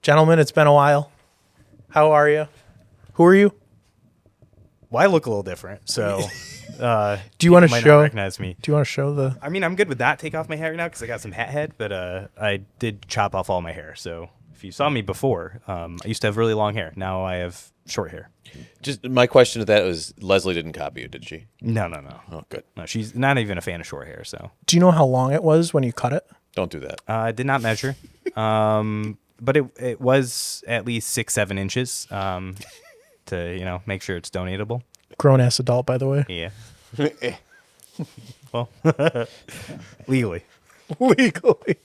Gentlemen, it's been a while. How are you? Who are you? Well, I look a little different, so Do you want to might show? not recognize me. Do you want to show the? I mean, I'm good with that. Take off my hair now because I got some hat head, but I did chop off all my hair. So if you saw me before, I used to have really long hair. Now I have short hair. Just my question to that was, Leslie didn't copy you, did she? No. Oh, good. No, she's not even a fan of short hair. So Do you know how long it was when you cut it? Don't do that. I did not measure, but it was at least 6-7 inches to make sure it's donatable. Grown ass adult, by the way. Yeah. Well, legally. Legally.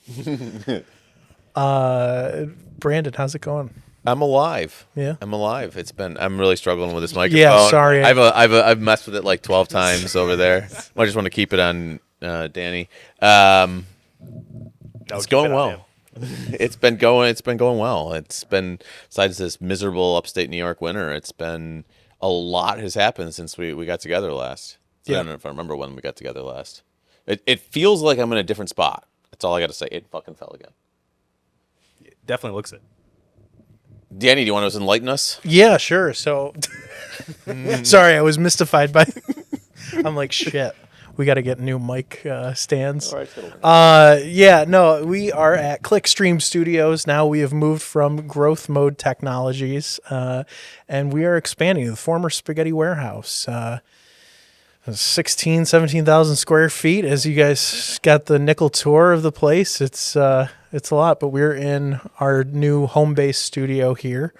Brandon, how's it going? I'm alive. Yeah. I'm alive. I'm really struggling with this microphone. Yeah, sorry. I've messed with it like 12 times over there. I just want to keep it on Danny. It's going well. It's been going well. It's been, besides this miserable upstate New York winter, it's been a lot has happened since we got together last. Yeah. I don't know if I remember when we got together last. It feels like I'm in a different spot. That's all I got to say. It fucking fell again. It definitely looks it. Danny, do you want to enlighten us? Yeah, sure. So, sorry, I was mystified by. I'm like, shit. We got to get new mic stands. All right, Yeah, no, we are at Clickstream Studios. Now we have moved from growth mode technologies, and we are expanding the former spaghetti warehouse. 17,000 square feet. As you guys got the nickel tour of the place, it's a lot, but we're in our new home base studio here,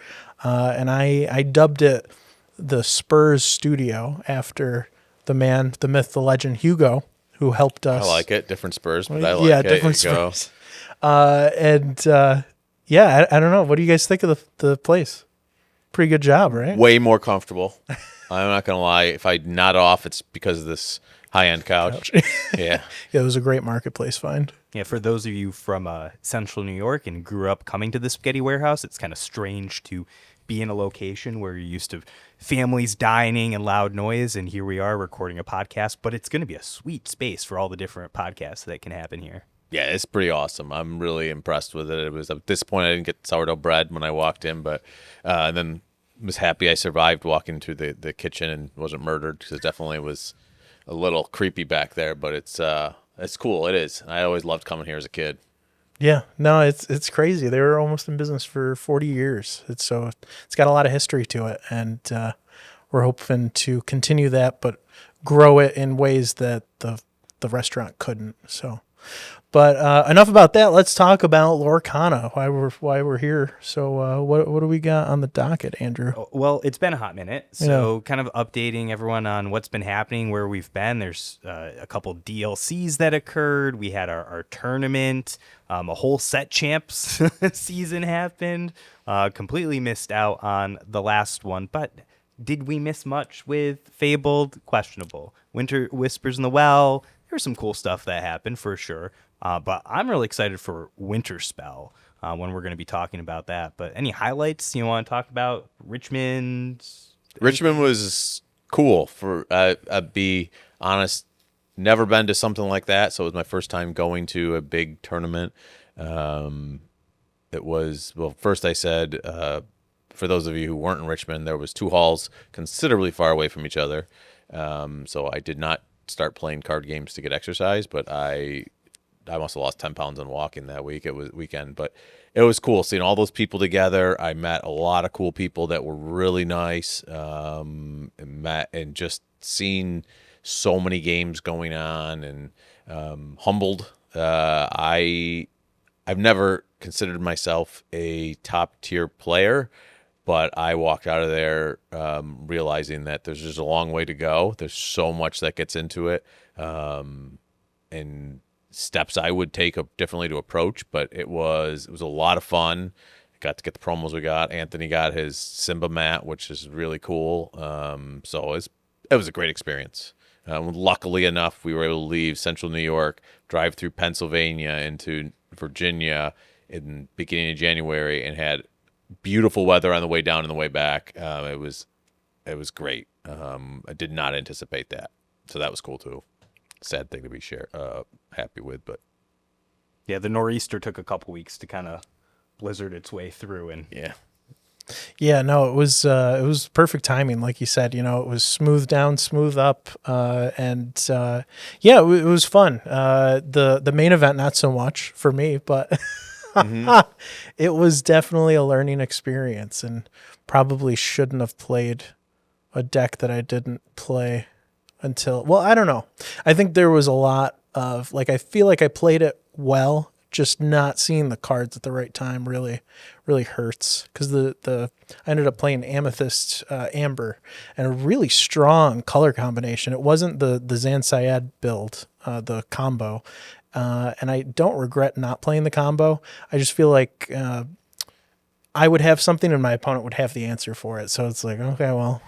and I dubbed it the Spurs Studio after the man, the myth, the legend, Hugo, who helped us. I like it. Different Spurs, but I like yeah, it. different There you go. Spurs. Yeah, I don't know. What do you guys think of the place? Pretty good job, right? Way more comfortable. I'm not going to lie. If I nod off, it's because of this high-end couch. Yeah. Yeah, it was a great marketplace find. Yeah, for those of you from central New York and grew up coming to the spaghetti warehouse, it's kind of strange to be in a location where you're used to families dining and loud noise, and here we are recording a podcast, but it's going to be a sweet space for all the different podcasts that can happen here. Yeah, it's pretty awesome. I'm really impressed with it. It was at this point I didn't get sourdough bread when I walked in, but and then was happy I survived walking through the kitchen and wasn't murdered, because it definitely was a little creepy back there. But it's cool. It is. I always loved coming here as a kid. Yeah, no, it's crazy. They were almost in business for 40 years. It's got a lot of history to it, and we're hoping to continue that, but grow it in ways that the restaurant couldn't. So. But enough about that. Let's talk about Lorcana, why we're here. So what do we got on the docket, Andrew? Well, it's been a hot minute, so kind of updating everyone on what's been happening, where we've been. There's a couple DLCs that occurred. We had our tournament. A whole set champs season happened. Completely missed out on the last one, but did we miss much with Fabled? Questionable. Winter Whispers in the Well. There's some cool stuff that happened for sure. But I'm really excited for Winterspell when we're going to be talking about that. But any highlights you want to talk about? Richmond? Richmond was cool. I'll be honest, never been to something like that, so it was my first time going to a big tournament. It was, well, first I said, for those of you who weren't in Richmond, there was two halls considerably far away from each other. So I did not start playing card games to get exercise, but I must have lost 10 pounds on walking that week. It was weekend, but it was cool seeing all those people together. I met a lot of cool people that were really nice, and just seeing so many games going on, and humbled. I've never considered myself a top tier player, but I walked out of there realizing that there's just a long way to go. There's so much that gets into it, and steps I would take differently to approach. But it was a lot of fun. Got to get the promos we got. Anthony got his Simba mat, which is really cool. So it was a great experience. Luckily enough, we were able to leave central New York, drive through Pennsylvania into Virginia in the beginning of January, and had beautiful weather on the way down and the way back. It was great. I did not anticipate that, so that was cool too. Sad thing to be happy with, but yeah, the nor'easter took a couple weeks to kind of blizzard its way through. And Yeah, no, it was perfect timing, like you said. It was smooth down, smooth up, and yeah, it was fun. The main event, not so much for me, but it was definitely a learning experience, and probably shouldn't have played a deck that I didn't play until. Well, I don't know. I think there was a lot of I feel like I played it well. Just not seeing the cards at the right time really hurts, because I ended up playing Amethyst Amber, and a really strong color combination. It wasn't the Zan Syed build, the combo, and I don't regret not playing the combo. I just feel like I would have something and my opponent would have the answer for it. So it's like, okay, well,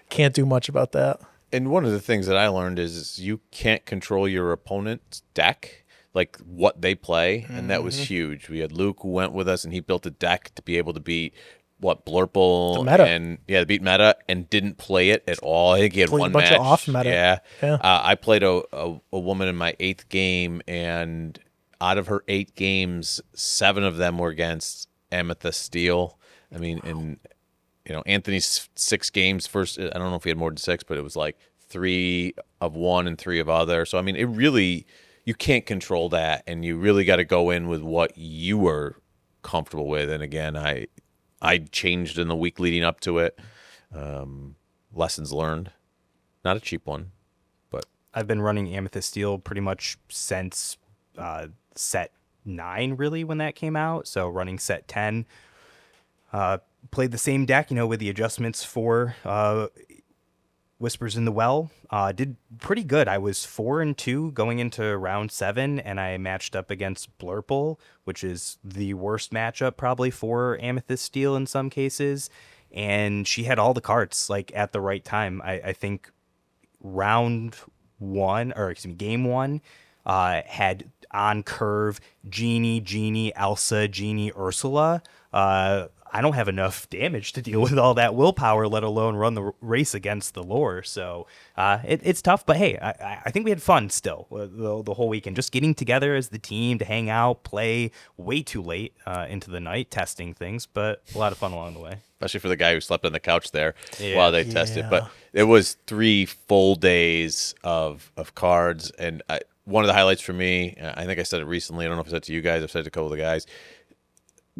can't do much about that. And one of the things that I learned is you can't control your opponent's deck, like what they play, and that was huge. We had Luke who went with us, and he built a deck to be able to beat Blurple, the meta. and beat meta, and didn't play it at all. I think he had Played one a bunch match. of off meta. Yeah. I played a woman in my 8th game, and out of her 8 games, 7 of them were against Amethyst Steel. I mean, and Anthony's 6 games first. I don't know if he had more than 6, but it was like 3 of one and 3 of other. So I mean, it really. You can't control that, and you really got to go in with what you were comfortable with. And again, I changed in the week leading up to it. Lessons learned. Not a cheap one, but I've been running Amethyst Steel pretty much since set 9, really, when that came out. So running set 10, played the same deck, with the adjustments for Whispers in the Well. Did pretty good. I was 4-2 going into round 7, and I matched up against Blurple, which is the worst matchup probably for Amethyst Steel in some cases. And she had all the cards at the right time. I think game 1 had on curve Genie, Elsa, Genie, Ursula. I don't have enough damage to deal with all that willpower, let alone run the race against the lore. So it's tough, but hey, I think we had fun still the whole weekend, just getting together as the team to hang out, play way too late into the night, testing things, but a lot of fun along the way. Especially for the guy who slept on the couch there while they tested. But it was 3 full days of cards, and one of the highlights for me, I think I said it recently, I don't know if I said it to you guys, I've said it to a couple of the guys,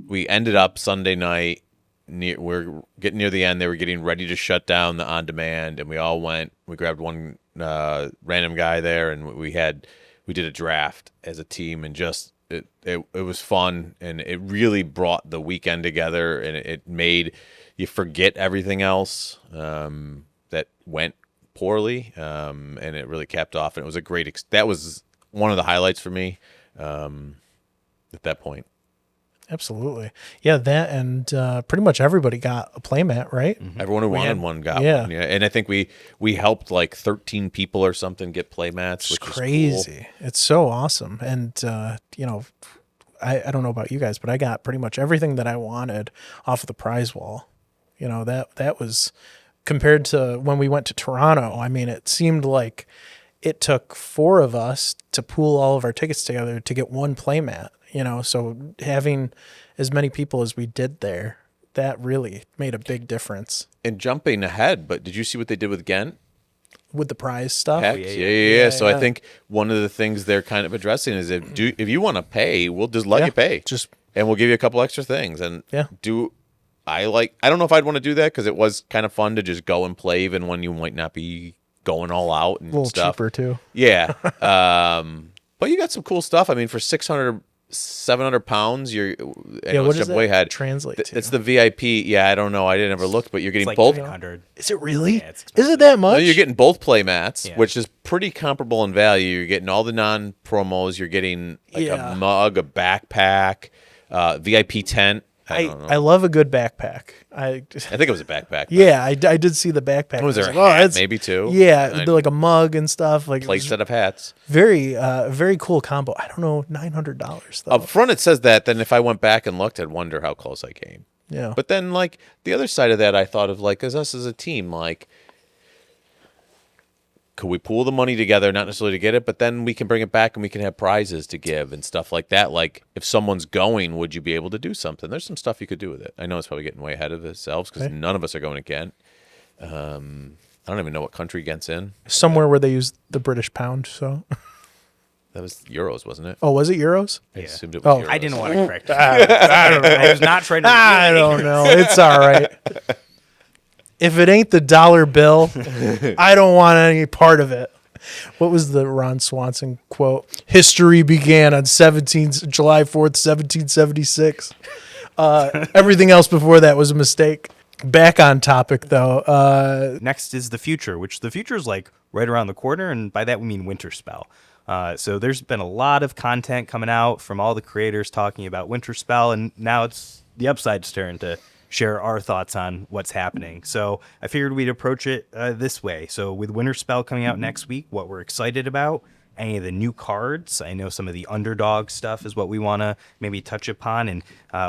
we ended up Sunday night, we're getting near the end, they were getting ready to shut down the on-demand, and we all went, we grabbed one random guy there, and we did a draft as a team, and just, it was fun, and it really brought the weekend together, and it made you forget everything else that went poorly, and it really capped off, and it was a great, that was one of the highlights for me at that point. Absolutely. Yeah, that, and pretty much everybody got a playmat, right? Mm-hmm. Everyone who wanted one got one. Yeah, and I think we helped 13 people or something get playmats, which is crazy. Cool. It's so awesome. And I don't know about you guys, but I got pretty much everything that I wanted off of the prize wall. That was, compared to when we went to Toronto, I mean, it seemed like it took 4 of us to pool all of our tickets together to get one playmat. So having as many people as we did there, that really made a big difference. And jumping ahead, but did you see what they did with Ghent? With the prize stuff? Yeah. So I think one of the things they're kind of addressing is if you want to pay, we'll just let you pay. And we'll give you a couple extra things. And I don't know if I'd want to do that, because it was kind of fun to just go and play even when you might not be going all out and a little stuff. Cheaper too. Yeah. But you got some cool stuff. I mean, for 700 pounds, you're what does that translate to? It's the VIP. Yeah, I don't know. I didn't ever look, but you're getting it's both. 300. Is it really? Yeah, it's is it that much? No, you're getting both playmats, which is pretty comparable in value. You're getting all the non-promos. You're getting a mug, a backpack, VIP tent. I love a good backpack. I think it was a backpack. Yeah, I did see the backpack. Was there a hat, maybe too? Yeah, like a mug and stuff. Play set of hats. Very, very cool combo. I don't know, $900 though. Up front it says that. Then if I went back and looked, I'd wonder how close I came. Yeah. But then the other side of that, I thought of as us as a team, could we pool the money together, not necessarily to get it, but then we can bring it back and we can have prizes to give and stuff like that. Like if someone's going, would you be able to do something? There's some stuff you could do with it. I know it's probably getting way ahead of ourselves because none of us are going to Ghent. I don't even know what country Ghent's in. Somewhere where they use the British pound, so. That was euros, wasn't it? Oh, was it euros? I Yeah. assumed it was euros. I didn't want to correct you. I was not trying to. I don't know. It's all right. If it ain't the dollar bill, I don't want any part of it. What was the Ron Swanson quote? History began on July 4th, 1776. Everything else before that was a mistake. Back on topic, though. Next is the future, which the future is like right around the corner, and by that we mean Winterspell. So there's been a lot of content coming out from all the creators talking about Winterspell, and now it's the Upside's turn to share our thoughts on what's happening. So I figured we'd approach it this way. So with Winterspell coming out next week, what we're excited about, any of the new cards. I know some of the Underdog stuff is what we want to maybe touch upon, and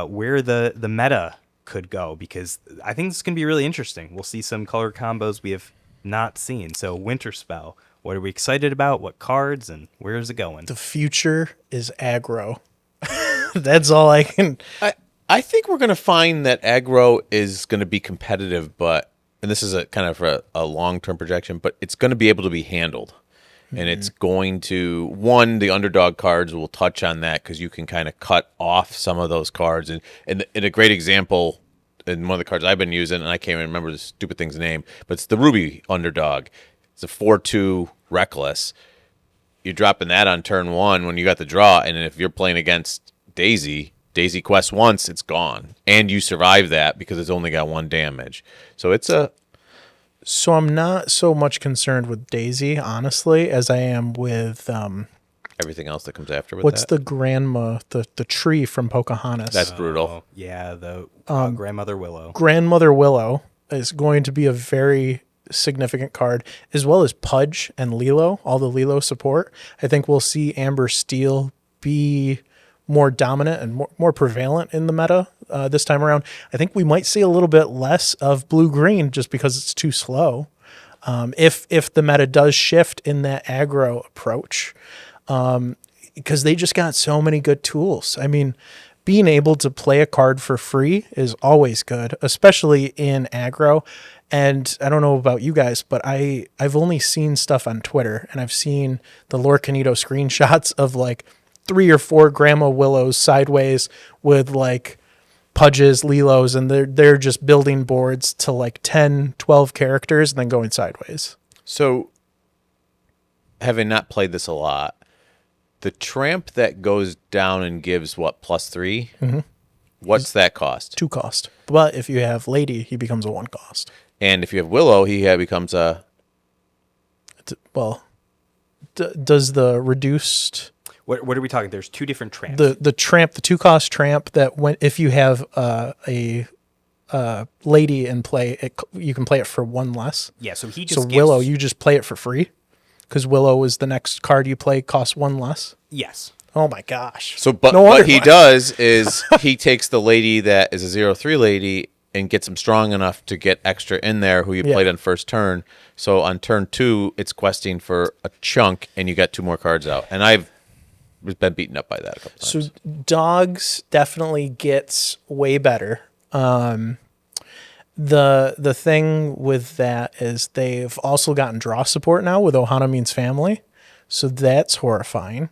where the meta could go, because I think this is going to be really interesting. We'll see some color combos we have not seen. So Winterspell, what are we excited about? What cards, and where is it going? The future is aggro. That's all I can. I think we're going to find that aggro is going to be competitive, and this is a kind of a long-term projection, but it's going to be able to be handled. And it's going to, the Underdog cards will touch on that because you can kind of cut off some of those cards. And a great example, in one of the cards I've been using, and I can't even remember the stupid thing's name, but it's the Ruby Underdog. It's a 4/2 Reckless. You're dropping that on turn 1 when you got the draw, and if you're playing against Daisy quests once, it's gone. And you survive that because it's only got 1 damage. So So I'm not so much concerned with Daisy, honestly, as I am with everything else that comes after with what's that. the grandma, the tree from Pocahontas. That's brutal. Oh, yeah, the Grandmother Willow. Grandmother Willow is going to be a very significant card, as well as Pudge and Lilo, all the Lilo support. I think we'll see Amber Steel be more dominant and more prevalent in the meta this time around. I think we might see a little bit less of blue-green just because it's too slow. If the meta does shift in that aggro approach, because they just got so many good tools. I mean, being able to play a card for free is always good, especially in aggro. And I don't know about you guys, but I've only seen stuff on Twitter, and I've seen the Lore Canito screenshots of like 3 or 4 Grandma Willows sideways with like Pudges, Lilos, and they're just building boards to like 10, 12 characters and then going sideways. So, having not played this a lot, the tramp that goes down and gives what, +3? Mm-hmm. What's that cost? 2 cost. But if you have Lady, he becomes a 1 cost. And if you have Willow, he becomes a... Does the reduced... What are we talking? There's 2 different tramps. The tramp, the 2-cost tramp that if you have a Lady in play, you can play it for 1 less. Yeah, so he just gives... Willow, you just play it for free? Because Willow is the next card you play, costs 1 less? Yes. Oh my gosh. So, but what he does is he takes the lady that is a 0/3 lady and gets him strong enough to get extra in there who you played on first turn. So on turn 2, it's questing for a chunk, and you got 2 more cards out. And I've been beaten up by that a couple times. So Dogs definitely gets way better. The thing with that is they've also gotten draw support now with Ohana Means Family. So that's horrifying.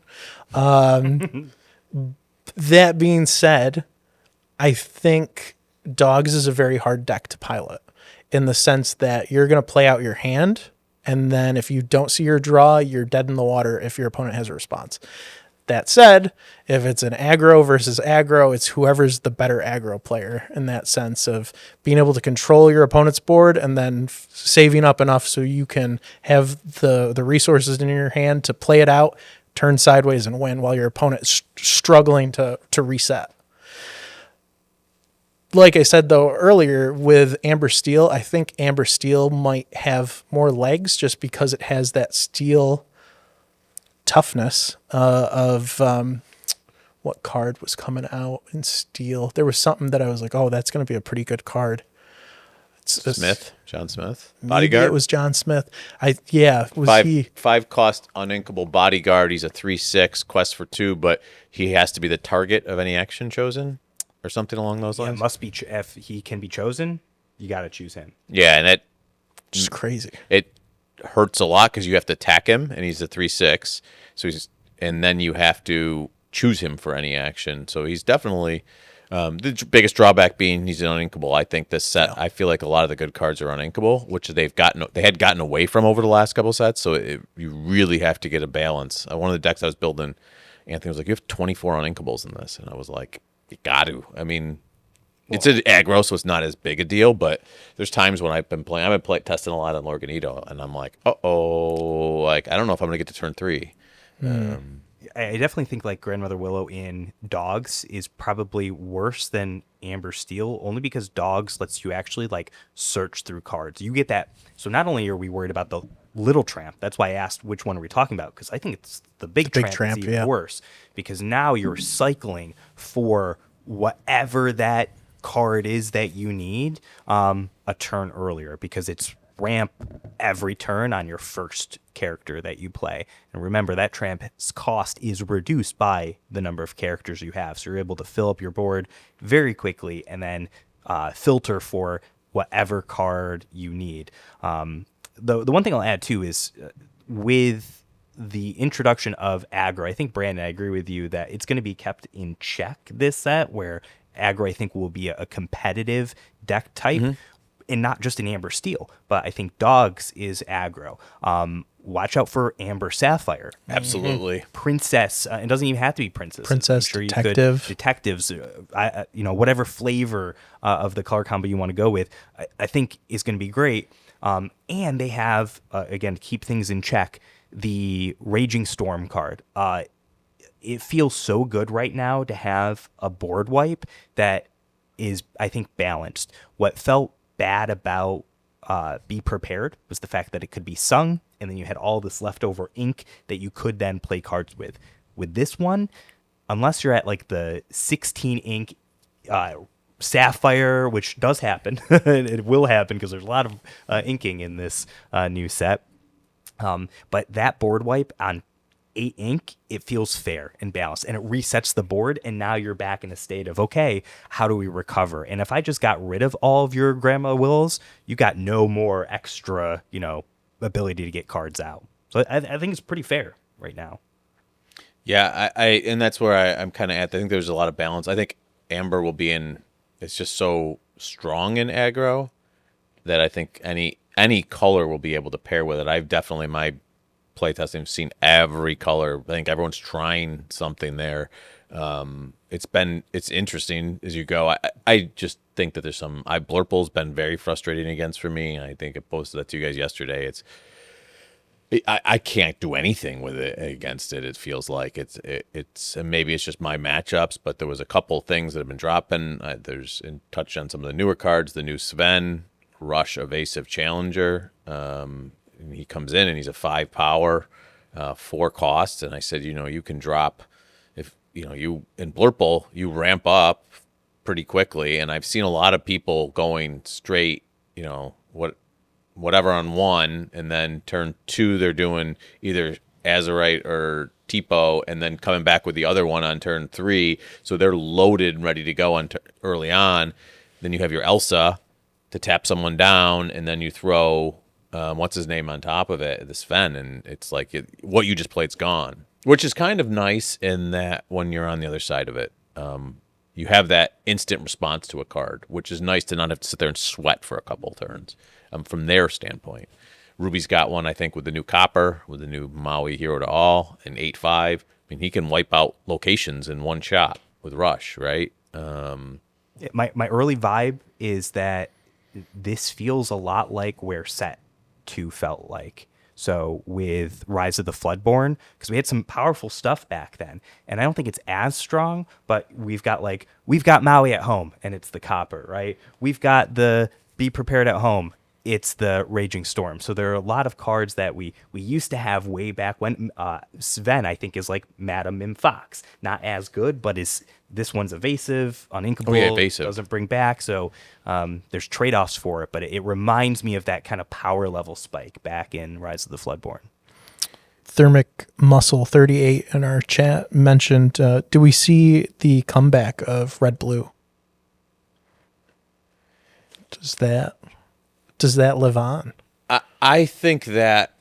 That being said, I think Dogs is a very hard deck to pilot in the sense that you're going to play out your hand, and then if you don't see your draw, you're dead in the water if your opponent has a response. That said, if it's an aggro versus aggro, it's whoever's the better aggro player in that sense of being able to control your opponent's board and then saving up enough so you can have the resources in your hand to play it out, turn sideways, and win while your opponent is struggling to reset. Like I said, though, earlier with Amber Steel, I think Amber Steel might have more legs just because it has that steel toughness of what card was coming out in Steel. There was something that I was like, oh, that's going to be a pretty good card. John Smith, Maybe bodyguard. it was John Smith. Was five, he? 5 cost uninkable bodyguard. He's a 3/6 quest for 2, but he has to be the target of any action chosen, or something along those Yeah, it lines. must be if he can be chosen, you got to choose him. Yeah, and it Just crazy. it hurts a lot because you have to attack him, and he's a 3/6. And then you have to choose him for any action. So he's definitely. The biggest drawback being he's an uninkable. I think this set, I feel like a lot of the good cards are uninkable, which they had gotten away from over the last couple sets. So you really have to get a balance. One of the decks I was building, Anthony was like, "You have 24 uninkables in this," and I was like, "You got to." I mean, it's an aggro, so it's not as big a deal. But there's times when I've been testing a lot on Lorganito, and I'm like, like I don't know if I'm gonna get to turn 3. I definitely think like Grandmother Willow in Dogs is probably worse than Amber Steel, only because Dogs lets you actually like search through cards. You get that. So not only are we worried about the little tramp, that's why I asked which one are we talking about, because I think it's the big tramp is even worse, because now you're cycling for whatever that card is that you need a turn earlier, because it's ramp every turn on your first character that you play. And remember, that tramp's cost is reduced by the number of characters you have. So you're able to fill up your board very quickly and then filter for whatever card you need. The one thing I'll add too is with the introduction of aggro, I think, Brandon, I agree with you that it's going to be kept in check this set, where aggro, I think, will be a competitive deck type. And not just in Amber Steel, but I think Dogs is aggro. Watch out for Amber Sapphire. Absolutely. Princess. It doesn't even have to be Princess. Princess, Detective. Detectives, whatever flavor of the color combo you want to go with, I think is going to be great. And they have, again, to keep things in check, the Raging Storm card. It feels so good right now to have a board wipe that is, I think, balanced. What felt bad about Be Prepared was the fact that it could be sung, and then you had all this leftover ink that you could then play cards with. With this one, unless you're at like the 16 ink Sapphire, which does happen, it will happen because there's a lot of inking in this new set. But that board wipe on 8 ink, it feels fair and balanced, and it resets the board, and now you're back in a state of, okay, how do we recover? And if I just got rid of all of your Grandma Willows, you got no more extra, ability to get cards out. So I think it's pretty fair right now. Yeah, and that's where I'm kind of at. I think there's a lot of balance. I think Amber will be it's just so strong in aggro that I think any color will be able to pair with it. I've definitely, my playtesting, seen every color. I think everyone's trying something there. It's interesting as you go. I just think that there's Blurple's been very frustrating against for me. I think I posted that to you guys yesterday. I can't do anything with it against it. It feels like it's and maybe it's just my matchups, but there was a couple things that have been dropping. Touched on some of the newer cards, the new Sven Rush Evasive Challenger. And he comes in and he's a 5 power, 4 costs. And I said, you can drop, if you in Blurple, you ramp up pretty quickly. And I've seen a lot of people going straight, whatever on 1, and then turn 2 they're doing either Azurite or Tipo, and then coming back with the other one on turn 3. So they're loaded and ready to go early on. Then you have your Elsa to tap someone down, and then you throw what's his name on top of it, the Sven, and it's like what you just played's gone, which is kind of nice in that when you're on the other side of it, you have that instant response to a card, which is nice to not have to sit there and sweat for a couple turns from their standpoint. Ruby's got one, I think, with the new Copper, with the new Maui Hero to All, and 8/5. I mean, he can wipe out locations in one shot with Rush, right? My early vibe is that this feels a lot like where set 2 felt like. So with Rise of the Floodborn, because we had some powerful stuff back then, and I don't think it's as strong, but we've got Maui at home, and it's the Copper, right? We've got the Be Prepared at home, it's the Raging Storm. So there are a lot of cards that we used to have way back when. Sven, I think, is like Madam Mim Fox. Not as good, but this one's evasive, uninkable, Oh, yeah, evasive. doesn't bring back. So there's trade-offs for it, but it reminds me of that kind of power level spike back in Rise of the Floodborn. Thermic Muscle 38 in our chat mentioned, do we see the comeback of Red Blue? Does that live on? I think that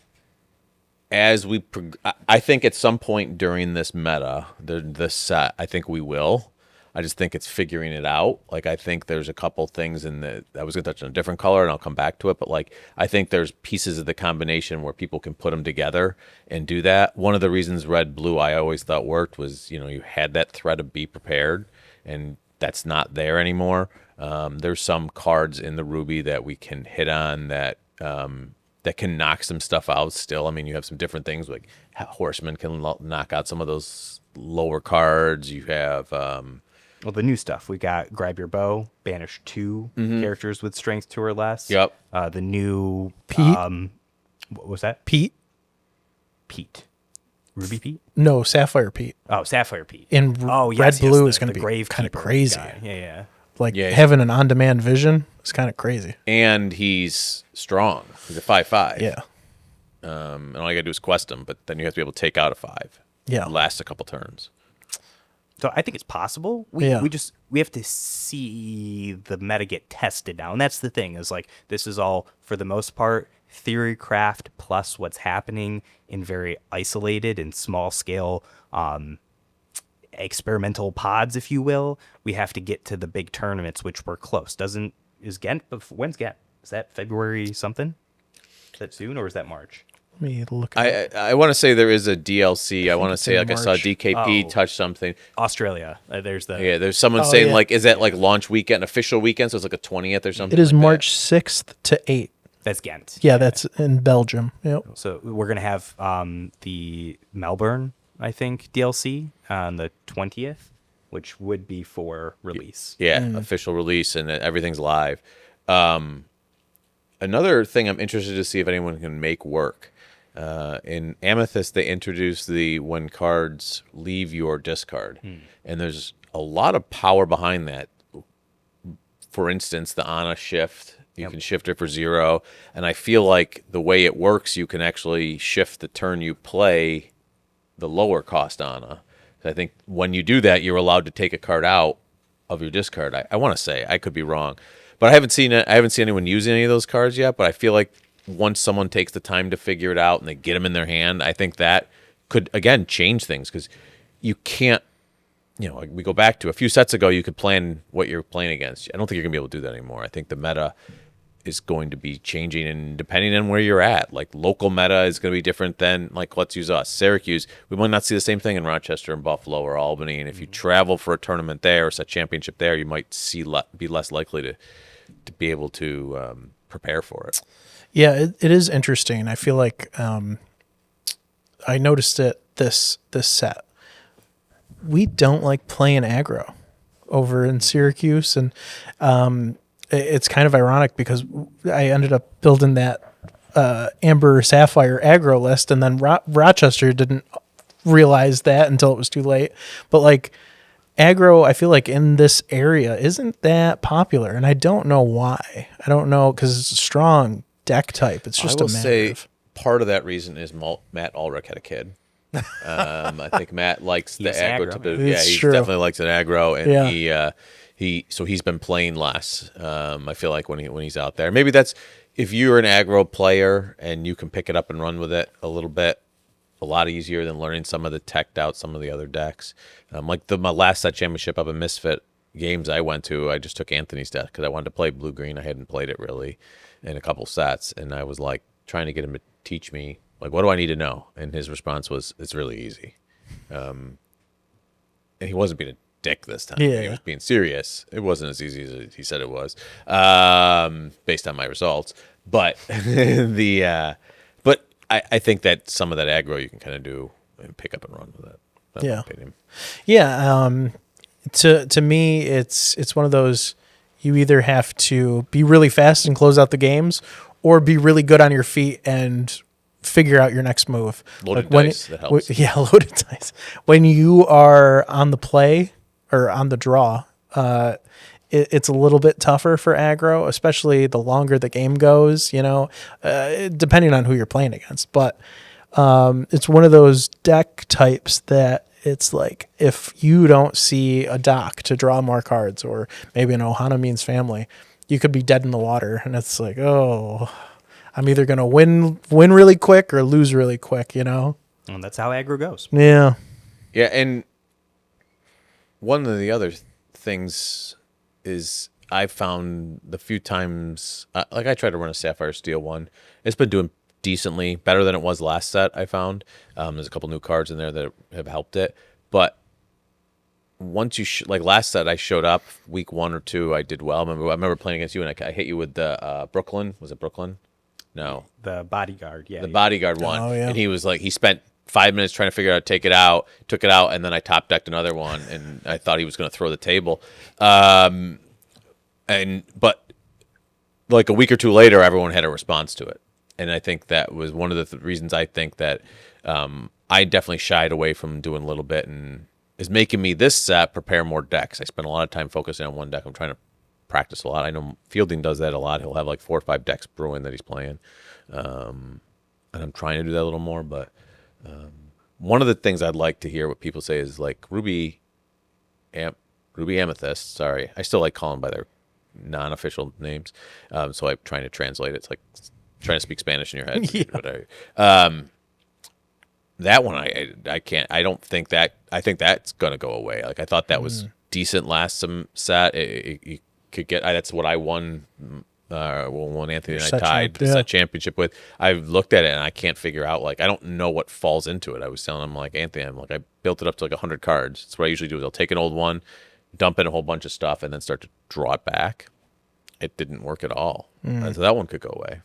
I think at some point during this meta, this set, I think we will. I just think it's figuring it out. Like, I think there's a couple things I was going to touch on a different color, and I'll come back to it. But like, I think there's pieces of the combination where people can put them together and do that. One of the reasons Red Blue I always thought worked was, you had that threat of be prepared, and that's not there anymore. There's some cards in the Ruby that we can hit on that can knock some stuff out still. I mean, you have some different things, like Horseman can knock out some of those lower cards. You have... well, the new stuff. We got Grab Your Bow, banish 2 characters with strength 2 or less. Yep. The new... Pete? What was that? Pete? Ruby Pete? No, Sapphire Pete. Oh, Sapphire Pete. In Red Blue is going to be kind of crazy. Guy. Yeah. Like, having an on-demand vision is kind of crazy. And he's strong. He's a 5/5. Yeah. And all you got to do is quest him, but then you have to be able to take out a 5. Yeah. It lasts a couple turns. So I think it's possible. We have to see the meta get tested now. And that's the thing, is like, this is all, for the most part, theory craft plus what's happening in very isolated and small scale experimental pods, if you will. We have to get to the big tournaments, which we're close. When's Ghent? Is that February something? Is that soon, or is that March? Let me look. I want to say there is a DLC. I want to say, like, March. I saw DKP touch something. Australia. There's someone saying, like, is that like launch weekend, official weekend? So it's like a 20th or something. It is like March 6th to 8th. That's Ghent. Yeah, that's in Belgium. Yep. So we're going to have the Melbourne, I think, DLC on the 20th, which would be for release. Yeah, official release, and everything's live. Another thing I'm interested to see if anyone can make work. In Amethyst, they introduced when cards leave your discard. And there's a lot of power behind that. For instance, the Ana shift. You can shift it for 0. And I feel like the way it works, you can actually shift the turn you play the lower cost Ana. So I think when you do that, you're allowed to take a card out of your discard. I want to say, I could be wrong, but I haven't seen anyone using any of those cards yet. But I feel like once someone takes the time to figure it out and they get them in their hand, I think that could, again, change things, because you can't, like we go back to a few sets ago, you could plan what you're playing against. I don't think you're going to be able to do that anymore. I think the meta is going to be changing, and depending on where you're at, like local meta is going to be different than, like, let's use us, Syracuse. We might not see the same thing in Rochester and Buffalo or Albany. And if you travel for a tournament there or set championship there, you might be less likely to be able to prepare for it. Yeah, it is interesting. I feel like I noticed it this set. We don't like playing aggro over in Syracuse, and it's kind of ironic because I ended up building that Amber Sapphire aggro list, and then Rochester didn't realize that until it was too late. But like, aggro, I feel like in this area isn't that popular, and I don't know why. I don't know, because it's a strong deck type. It's just I will say part of that reason is Matt Ulrich had a kid. I think Matt likes the aggro. He definitely likes an aggro, and he's been playing less. I feel like when he's out there, maybe that's, if you're an aggro player and you can pick it up and run with it a little bit, a lot easier than learning some of the teched out, some of the other decks. Like my last set championship up in Misfit games I went to, I just took Anthony's deck because I wanted to play blue green. I hadn't played it really in a couple sets, and I was like trying to get him to teach me, like, what do I need to know? And his response was, it's really easy. And he wasn't being a dick this time. Yeah. He was being serious. It wasn't as easy as he said it was, based on my results. But but I think that some of that aggro you can kind of do and pick up and run with it. That's my opinion. Yeah. To me, it's one of those, you either have to be really fast and close out the games, or be really good on your feet and figure out your next move. Loaded dice, that helps. Yeah, loaded dice. When you are on the play or on the draw, it's a little bit tougher for aggro, especially the longer the game goes, depending on who you're playing against. But it's one of those deck types that it's like if you don't see a dock to draw more cards, or maybe an Ohana Means Family, you could be dead in the water. And it's like, oh, I'm either going to win really quick or lose really quick, And that's how aggro goes. Yeah. Yeah, and one of the other things is I found the few times, like I tried to run a Sapphire Steel one. It's been doing decently, better than it was last set, I found. There's a couple new cards in there that have helped it. But once you, like last set, I showed up week 1 or 2, I did well. I remember playing against you, and I hit you with the Brooklyn. Was it Brooklyn? No. The bodyguard, yeah. The bodyguard one. Oh, yeah. And he was like, he spent 5 minutes trying to figure out how to take it out, took it out, and then I top decked another one, and I thought he was going to throw the table. But like a week or 2 later, everyone had a response to it. And I think that was one of the reasons I think that I definitely shied away from doing a little bit, and is making me this set prepare more decks. I spent a lot of time focusing on one deck. I'm trying to practice a lot. I know Fielding does that a lot. He'll have like 4 or 5 decks brewing that he's playing. And I'm trying to do that a little more, but one of the things I'd like to hear what people say is like Ruby Amethyst. Sorry, I still like calling by their non-official names. So I'm trying to translate it. It's like trying to speak Spanish in your head. Yeah. Whatever. That one I can't. I don't think that. I think that's gonna go away. Like I thought that was decent last set. You could get. That's what I won. When Anthony and I tied the set championship with. I've looked at it and I can't figure out, like, I don't know what falls into it. I was telling him, like, Anthony, I built it up to like 100 cards. That's what I usually do is I'll take an old one, dump in a whole bunch of stuff, and then start to draw it back. It didn't work at all. And so that one could go away.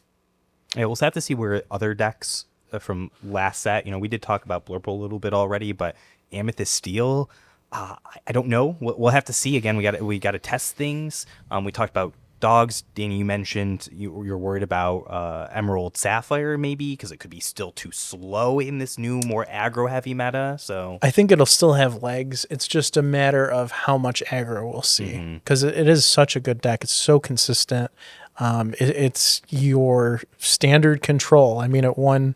Yeah, we'll have to see where other decks from last set, we did talk about Blurple a little bit already, but Amethyst Steel, I don't know. We'll have to see. Again, we got to test things. We talked about dogs. Danny, you mentioned you're worried about Emerald Sapphire maybe because it could be still too slow in this new, more aggro-heavy meta. So I think it'll still have legs. It's just a matter of how much aggro we'll see because it is such a good deck. It's so consistent. It's your standard control. I mean, it won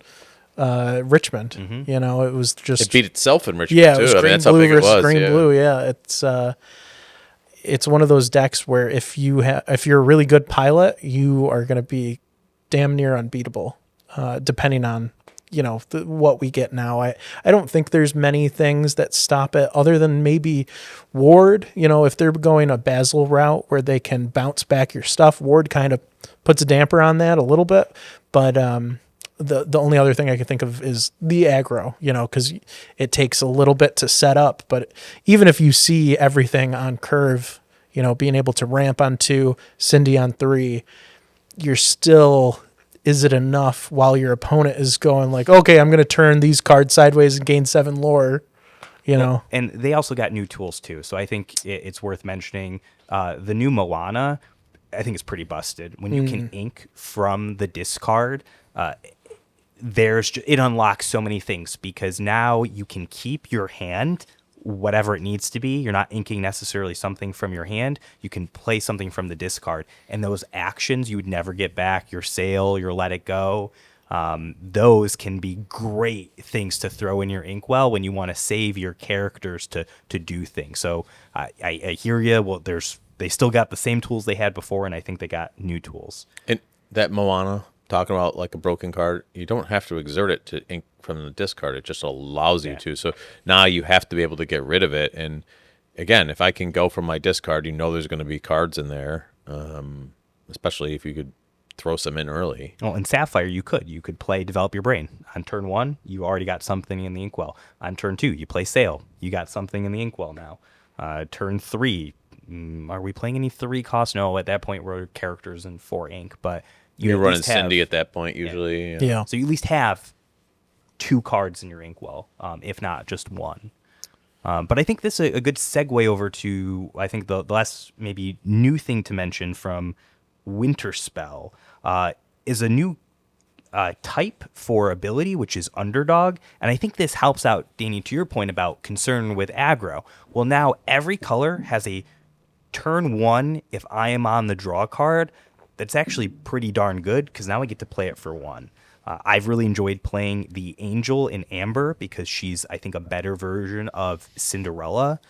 Richmond. It was just it beat itself in Richmond too. It was that's how big it was. Green blue. Yeah, it's one of those decks where if you're a really good pilot, you are going to be damn near unbeatable, depending on what we get now. I don't think there's many things that stop it other than maybe Ward. If they're going a Basil route where they can bounce back your stuff, Ward kind of puts a damper on that a little bit. But the only other thing I can think of is the aggro, because it takes a little bit to set up. But even if you see everything on curve, being able to ramp on 2, Cindy on 3, you're still, is it enough while your opponent is going like, okay, I'm going to turn these cards sideways and gain 7 lore, Well, and they also got new tools too. So I think it's worth mentioning the new Moana, I think is pretty busted. When you can ink from the discard, it unlocks so many things because now you can keep your hand whatever it needs to be. You're not inking necessarily something from your hand. You can play something from the discard, and those actions you would never get back, your sail, your let it go, those can be great things to throw in your inkwell when you want to save your characters to do things. So I hear you. Well, they still got the same tools they had before, and I think they got new tools. And that Moana, talking about like a broken card, you don't have to exert it to ink from the discard. It just allows you to. So now you have to be able to get rid of it. And again, if I can go from my discard, there's going to be cards in there, especially if you could throw some in early. Well, in Sapphire, you could play Develop Your Brain. On turn 1, you already got something in the inkwell. On turn 2, you play Sail. You got something in the inkwell now. Turn 3, are we playing any 3 costs? No, at that point we're characters in 4 ink, but you're running Cindy at that point usually. Yeah. So you at least have 2 cards in your inkwell, if not just 1. But I think this is a good segue over to, I think, the last maybe new thing to mention from Winterspell. is a new type for ability, which is Underdog. And I think this helps out, Danny, to your point about concern with aggro. Well, now every color has a turn 1 if I am on the draw card. That's actually pretty darn good because now I get to play it for 1. I've really enjoyed playing the Angel in Amber because she's, I think, a better version of Cinderella.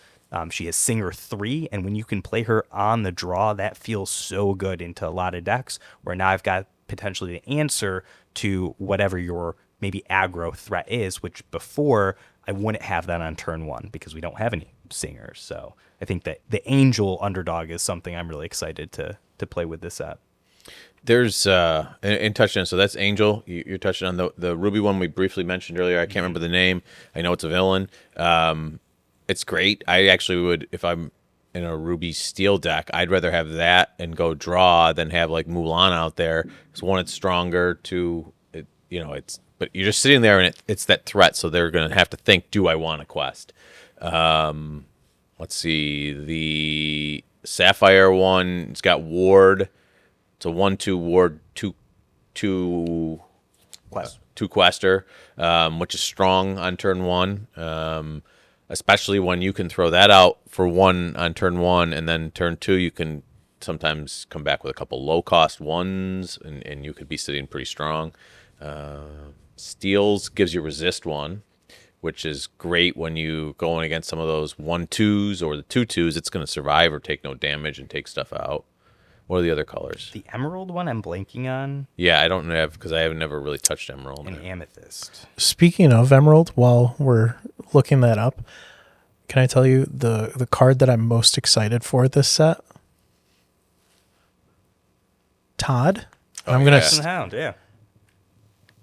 She has Singer 3, and when you can play her on the draw, that feels so good into a lot of decks where now I've got potentially the answer to whatever your maybe aggro threat is, which before I wouldn't have that on turn 1 because we don't have any Singers. So I think that the Angel Underdog is something I'm really excited to play with this set. There's in touchdown, so that's Angel. You're touching on the Ruby one we briefly mentioned earlier. I can't remember the name. I know it's a villain. It's great. I actually would, if I'm in a Ruby Steel deck, I'd rather have that and go draw than have like Mulan out there. Because one, it's stronger. Two, but you're just sitting there and it's that threat. So they're gonna have to think, do I want a quest? Let's see, the Sapphire one. It's got Ward. It's a 1/2 Ward, two quester, which is strong on turn 1. Especially when you can throw that out for 1 on turn 1, and then turn 2 you can sometimes come back with a couple low cost 1s, and you could be sitting pretty strong. Steals gives you resist 1, which is great when you going against some of those 1/2s or the 2/2s. It's going to survive or take no damage and take stuff out. What are the other colors? The Emerald one I'm blanking on. Yeah, I don't have because I have never really touched Emerald. And Amethyst. Speaking of Emerald, while we're looking that up, can I tell you the card that I'm most excited for this set? Todd. I'm gonna the Hound, yeah.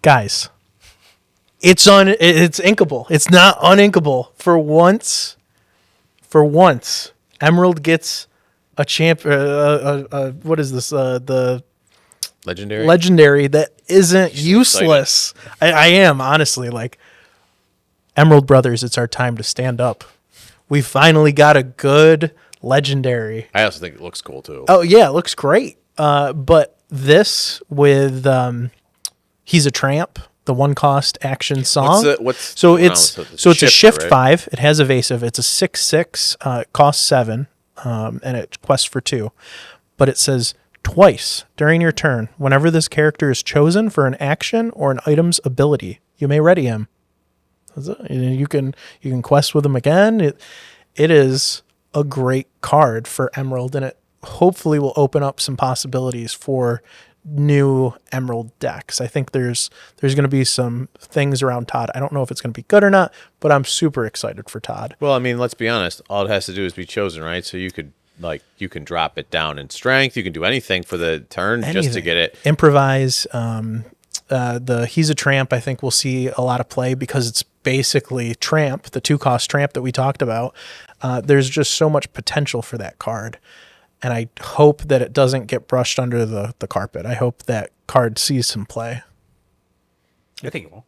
Guys, it's inkable. It's not uninkable. For once, Emerald gets a champ. What is this? The legendary that isn't useless. I am honestly like Emerald Brothers. It's our time to stand up. We finally got a good legendary. I also think it looks cool too. Oh yeah, it looks great. But this with He's a Tramp, the 1-cost action song. It's a shift right? 5. It has evasive. It's a 6/6. It costs 7. And it quests for 2. But it says twice during your turn, whenever this character is chosen for an action or an item's ability, you may ready him. You can quest with him again. It is a great card for Emerald, and it hopefully will open up some possibilities for new Emerald decks. I think there's going to be some things around Todd. I don't know if it's going to be good or not, but I'm super excited for Todd. Well, I mean, let's be honest. All it has to do is be chosen, right? So you can drop it down in strength. You can do anything for the turn just to get it. Improvise. The He's a Tramp, I think we'll see a lot of play because it's basically Tramp, the 2-cost Tramp that we talked about. There's just so much potential for that card. And I hope that it doesn't get brushed under the carpet. I hope that card sees some play. I think it will.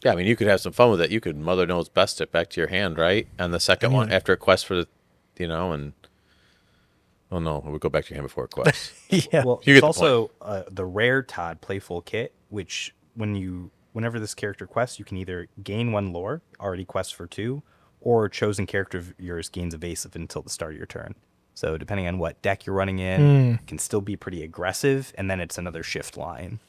Yeah, I mean, you could have some fun with it. You could Mother Knows Best it back to your hand, right? And the second one after a quest for the, and... Oh, no, we'll go back to your hand before a quest. Yeah. Well, it's also the rare Todd Playful Kit, which whenever this character quests, you can either gain 1 lore, already quest for 2, or chosen character of yours gains evasive until the start of your turn. So depending on what deck you're running in, it can still be pretty aggressive, and then it's another shift line.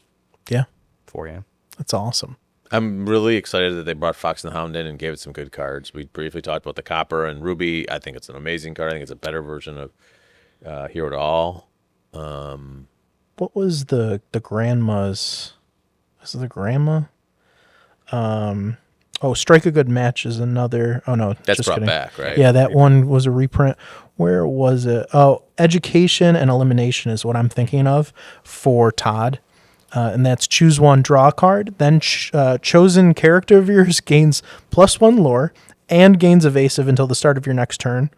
Yeah. For you. That's awesome. I'm really excited that they brought Fox and the Hound in and gave it some good cards. We briefly talked about the Copper and Ruby. I think it's an amazing card. I think it's a better version of Hero to All. What was the grandma's? Was it the grandma? Strike a Good Match is another. Oh no, that's just brought kidding. back, right? Yeah, that one was a reprint. Where was it? Oh, Education and Elimination is what I'm thinking of for Todd. And that's choose 1, draw a card, then chosen character of yours gains +1 lore and gains evasive until the start of your next turn.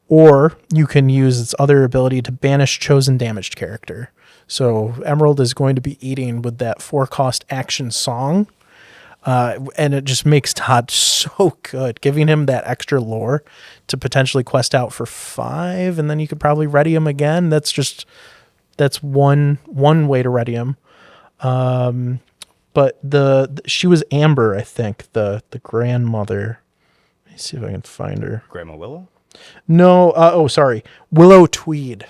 Or you can use its other ability to banish chosen damaged character. So Emerald is going to be eating with that 4-cost action song. And it just makes Todd so good, giving him that extra lore to potentially quest out for 5, and then you could probably ready him again. That's one way to ready him. But she was Amber, I think, the grandmother. Let me see if I can find her. Grandma Willow? No, sorry. Willow Tweed.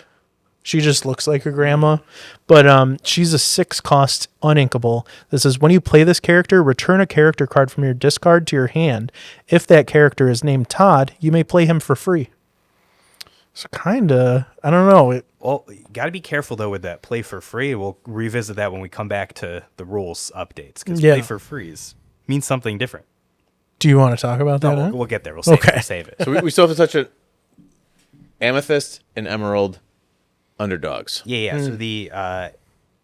She just looks like her grandma. But she's a 6-cost uninkable. This says, when you play this character, return a character card from your discard to your hand. If that character is named Todd, you may play him for free. So kinda, I don't know. Well, you got to be careful, though, with that play for free. We'll revisit that when we come back to the rules updates. Because play for frees means something different. Do you want to talk about that? No, we'll get there. We'll save it. We'll save it. So we still have to touch it. Amethyst and Emerald underdogs. Yeah. So the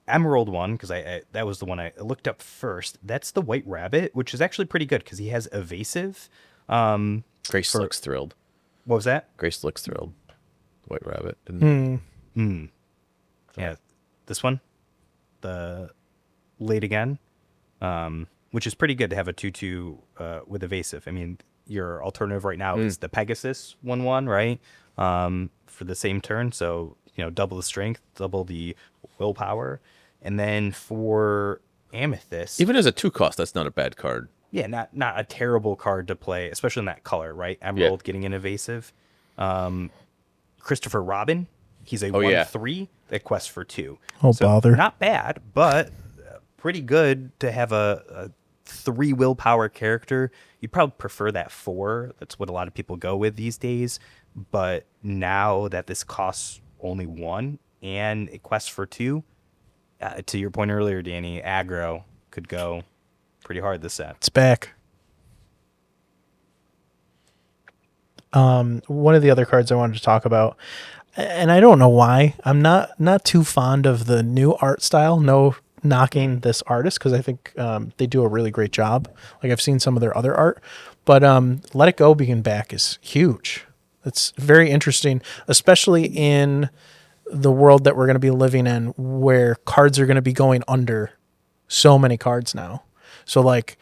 Emerald one, because that was the one I looked up first. That's the White Rabbit, which is actually pretty good because he has evasive. Grace looks thrilled. What was that? Grace looks thrilled. White Rabbit. Yeah, this one, the Late Again, which is pretty good to have a 2/2 with evasive. I mean, your alternative right now is the Pegasus 1/1, right? For the same turn, so double the strength, double the willpower, and then for Amethyst, Even as a 2-cost, that's not a bad card. yeah, not a terrible card to play, especially in that color, right? Emerald getting an evasive. Christopher Robin, he's a 1/3 that quests for 2. Oh, bother. Not bad, but pretty good to have a 3 willpower character. You'd probably prefer that 4. That's what a lot of people go with these days. But now that this costs only 1 and it quests for 2, to your point earlier, Danny, aggro could go pretty hard this set. It's back. One of the other cards I wanted to talk about, and I don't know why, I'm not too fond of the new art style. No knocking this artist, because I think they do a really great job. Like, I've seen some of their other art, but Let It Go being back is huge. It's very interesting, especially in the world that we're going to be living in, where cards are going to be going under so many cards now. So like,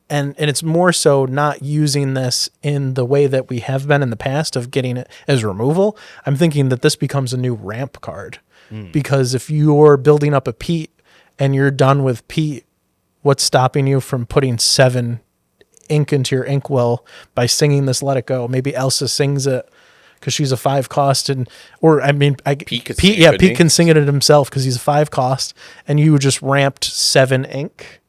and it's more so not using this in the way that we have been in the past of getting it as removal. I'm thinking that this becomes a new ramp card, because if you're building up a Pete and you're done with Pete, what's stopping you from putting 7 ink into your inkwell by singing this Let It Go? Maybe Elsa sings it because she's a 5-cost, Pete can sing it himself because he's a 5-cost, and you just ramped 7 ink.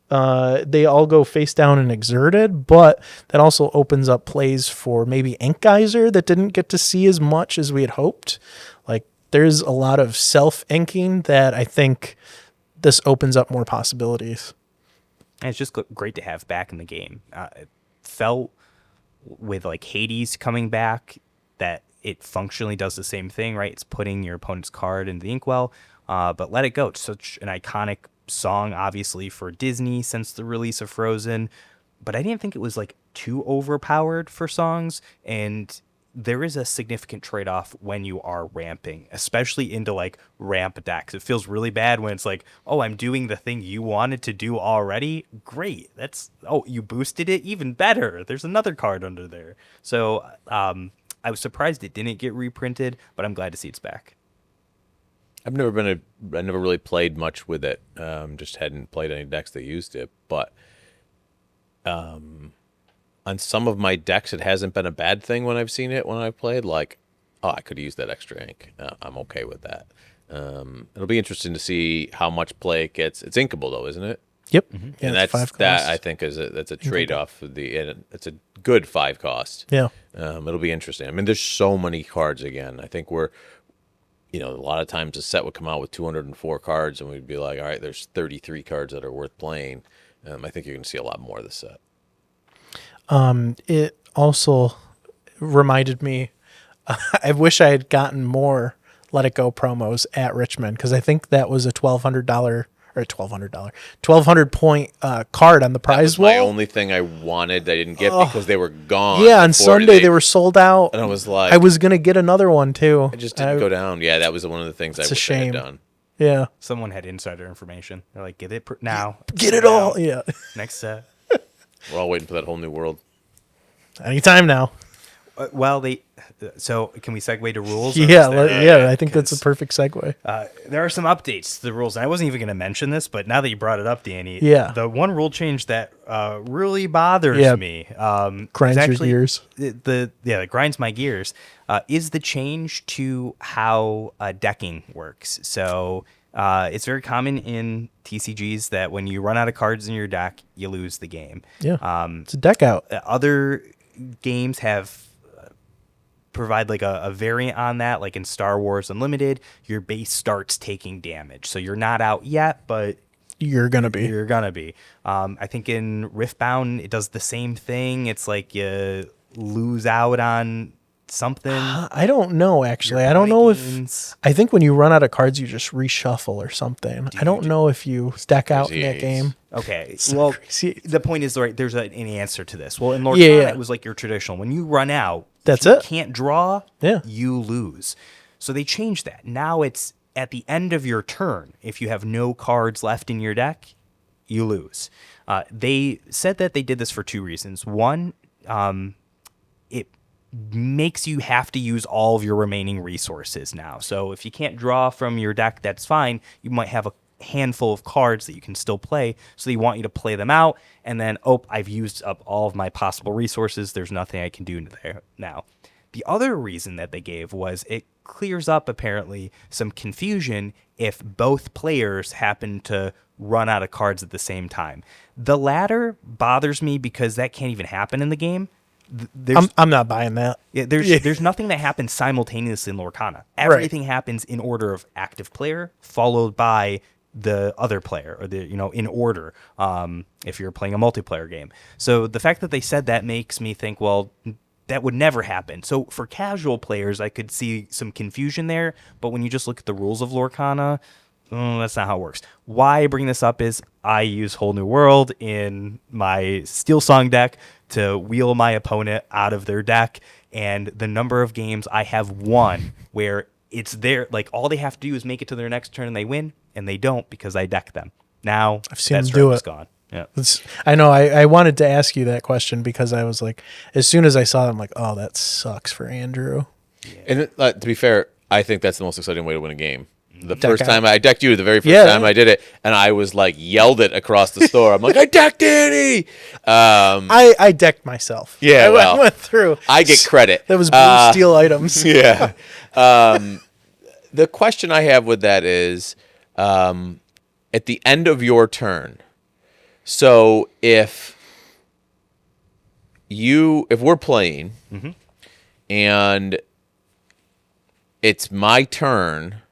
They all go face down and exerted, but that also opens up plays for maybe Ink Geyser that didn't get to see as much as we had hoped. Like, there's a lot of self-inking that I think this opens up more possibilities. And it's just great to have back in the game. It felt with like Hades coming back that it functionally does the same thing, right? It's putting your opponent's card in the inkwell. But Let It Go, it's such an iconic song, obviously, for Disney since the release of Frozen. But I didn't think it was like too overpowered for songs. And there is a significant trade-off when you are ramping, especially into like ramp decks. It feels really bad when it's like, oh, I'm doing the thing you wanted to do already. Great. You boosted it even better. There's another card under there. So I was surprised it didn't get reprinted, but I'm glad to see it's back. I never really played much with it. Just hadn't played any decks that used it, but on some of my decks, it hasn't been a bad thing when I've seen it when I've played. Like, oh, I could use that extra ink. I'm okay with that. It'll be interesting to see how much play it gets. It's inkable though, isn't it? Yep. Mm-hmm. Yeah, and that I think that's a trade off. It's a good 5-cost. Yeah. It'll be interesting. I mean, there's so many cards again. I think a lot of times a set would come out with 204 cards, and we'd be like, all right, there's 33 cards that are worth playing. I think you're going to see a lot more of this set. It also reminded me, I wish I had gotten more Let It Go promos at Richmond, because I think that was a $1,200 point card on the prize wall. My only thing I wanted I didn't get because they were gone. Yeah, on Sunday they were sold out. And I was like, I was gonna get another one too. I just didn't go down. Yeah, that was one of the things I wish I had done. Yeah, someone had insider information. They're like, get it now. Get it all. Yeah. Next set. We're all waiting for that whole new world. Anytime now. Well, so can we segue to rules? Yeah, I think that's a perfect segue. There are some updates to the rules. And I wasn't even going to mention this, but now that you brought it up, Danny, the one rule change that really bothers me, grinds your gears. That grinds my gears, is the change to how decking works. So it's very common in TCGs that when you run out of cards in your deck, you lose the game. Yeah, it's a deck out. Other games have provide like a variant on that, like in Star Wars Unlimited, your base starts taking damage. So you're not out yet, but you're gonna be. I think in Riftbound it does the same thing. It's like you lose out on something. I don't know, actually. I don't know if... I think when you run out of cards, you just reshuffle or something. I don't know if you deck out in that game. Okay, well, the point is, right, there's an answer to this. Well, in Lorcana, it was like your traditional. When you run out, that's it. You can't draw, you lose. So they changed that. Now it's at the end of your turn. If you have no cards left in your deck, you lose. They said that they did this for two reasons. One, it makes you have to use all of your remaining resources now. So if you can't draw from your deck, that's fine. You might have a handful of cards that you can still play, so they want you to play them out, and then, I've used up all of my possible resources. There's nothing I can do there now. The other reason that they gave was it clears up, apparently, some confusion if both players happen to run out of cards at the same time. The latter bothers me because that can't even happen in the game. I'm not buying that. There's nothing that happens simultaneously in Lorcana. Everything happens in order of active player followed by the other player, or in order. If you're playing a multiplayer game, so the fact that they said that makes me think, well, that would never happen. So for casual players, I could see some confusion there. But when you just look at the rules of Lorcana, that's not how it works. Why I bring this up is I use Whole New World in my Steel Song deck to wheel my opponent out of their deck, and the number of games I have won where it's there, like all they have to do is make it to their next turn and they win, and they don't because I deck them. Now I've seen them do it. Gone. Yeah, I know. I wanted to ask you that question because I was like, as soon as I saw it, I'm like, oh, that sucks for Andrew. Yeah. And to be fair, I think that's the most exciting way to win a game. The first time I decked you, the very first time I did it, and I was like yelled it across the store. I'm like, I decked Danny. I decked myself. Yeah, I went through. I get credit. That was blue steel items. Yeah. The question I have with that is, at the end of your turn. So if we're playing, and it's my turn.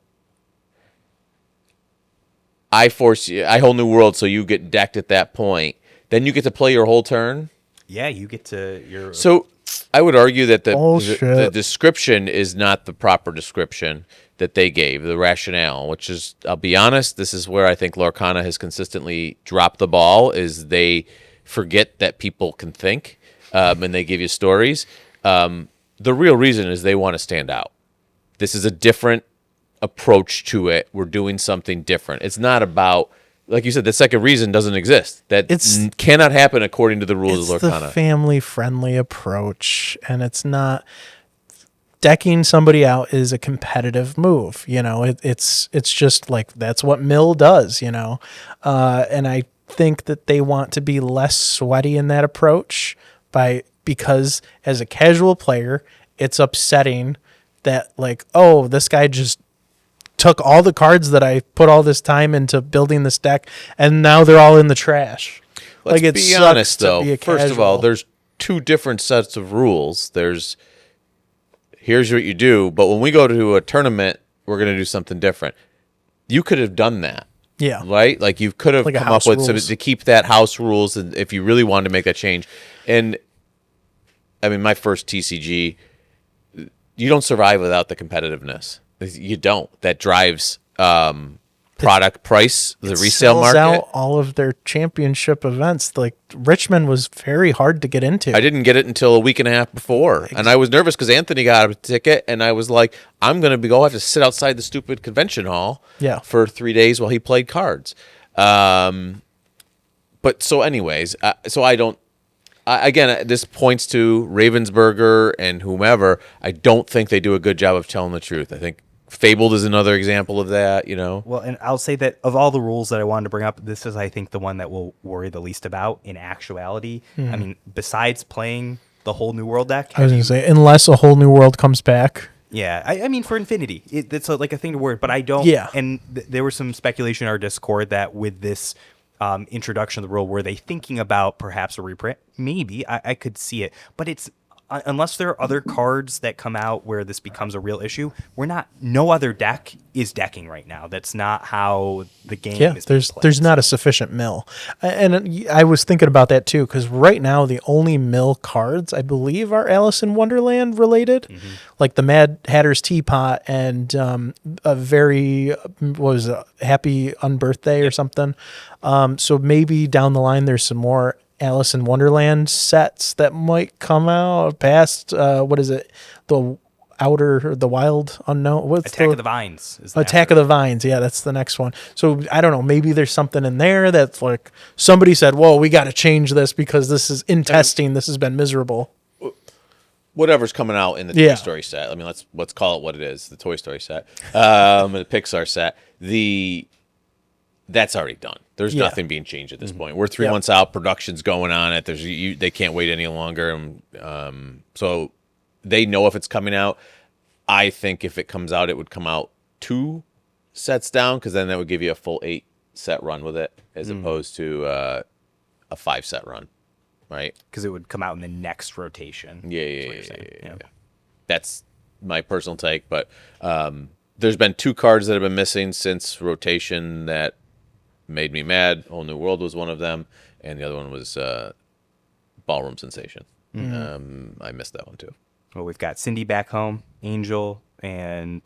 I force you. I Whole New World, so you get decked at that point. Then you get to play your whole turn. Yeah, you get to So I would argue that the description is not the proper description that they gave, the rationale, which is, I'll be honest, this is where I think Lorcana has consistently dropped the ball, is they forget that people can think, and they give you stories. The real reason is they want to stand out. This is a different approach to it. We're doing something different. It's not about, like you said, the second reason doesn't exist. That cannot happen according to the rules of Lorcana. It's the family-friendly approach, and it's not... Decking somebody out is a competitive move. It's just like, that's what Mill does, and I think that they want to be less sweaty in that approach because as a casual player, it's upsetting that, like, oh, this guy just took all the cards that I put all this time into building this deck, and now they're all in the trash. Let's be honest, though. First of all, there's two different sets of rules. There's here's what you do, but when we go to a tournament, we're going to do something different. You could have done that. Yeah. Right? Like, you could have come up with some, to keep that house rules, and if you really wanted to make that change. And, I mean, my first TCG, you don't survive without the competitiveness. You don't. That drives product price, the resale market. Out all of their championship events. Like, Richmond was very hard to get into. I didn't get it until a week and a half before, and I was nervous because Anthony got a ticket, and I was like, I'm going to have to sit outside the stupid convention hall for 3 days while he played cards. But so anyways, so I don't. again, this points to Ravensburger and whomever. I don't think they do a good job of telling the truth. I think Fabled is another example of that, you know. Well, and I'll say that of all the rules that I wanted to bring up, this is, I think, the one that we'll worry the least about in actuality. I mean, besides playing the whole New World deck. I was going to say, unless a whole new world comes back. Yeah, I mean, for Infinity, it's like a thing to worry, but I don't. Yeah. And there was some speculation in our Discord that with this introduction of the rule, were they thinking about perhaps a reprint? Maybe. I could see it. But it's unless there are other cards that come out where this becomes a real issue, no other deck is decking right now. That's not how the game is being played. There's not a sufficient mill. And I was thinking about that too, because right now the only mill cards, I believe, are Alice in Wonderland related, like the Mad Hatter's Teapot and a very, what was it, Happy Unbirthday or something. So maybe down the line there's some more Alice in Wonderland sets that might come out past what is it, the Wild Unknown, what's Attack of the Vines is the Attack of the Vines, yeah, that's the next one. So I don't know, maybe there's something in there that's like somebody said, whoa, we got to change this because this is in testing, this has been miserable. Whatever's coming out in the Toy Story set, I mean, let's call it what it is, the Toy Story set, the Pixar set, that's already done. There's nothing being changed at this point. We're 3 months out. Production's going on it. They can't wait any longer. So they know if it's coming out. I think if it comes out, it would come out 2 sets down, because then that would give you a full 8 set run with it, as opposed to a 5 set run, right? Because it would come out in the next rotation. Yeah. That's my personal take, but there's been 2 cards that have been missing since rotation that made me mad. Whole New World was one of them, and the other one was Ballroom Sensation. I missed that one too. Well, we've got Cindy back home, Angel, and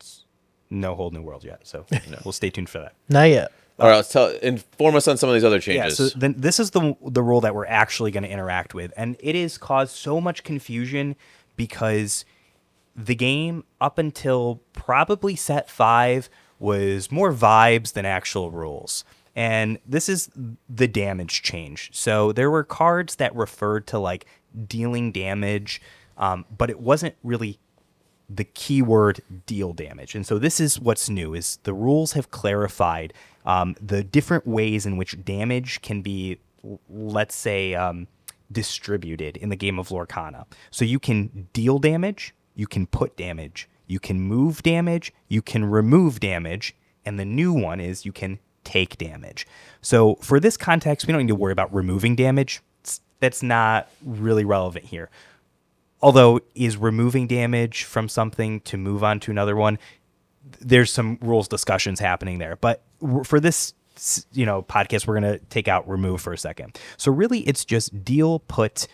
no Whole New World yet. So we'll stay tuned for that. Not yet. All right, inform us on some of these other changes. Yeah, so then this is the rule that we're actually going to interact with, and it has caused so much confusion because the game up until probably set 5 was more vibes than actual rules. And this is the damage change. So there were cards that referred to like dealing damage, but it wasn't really the keyword deal damage. And so this is what's new, is the rules have clarified the different ways in which damage can be, let's say, distributed in the game of Lorcana. So you can deal damage, you can put damage, you can move damage, you can remove damage, and the new one is you can take damage. So for this context, we don't need to worry about removing damage. That's not really relevant here. Although, is removing damage from something to move on to another one? There's some rules discussions happening there. But for this, podcast, we're going to take out remove for a second. So really, it's just deal, put,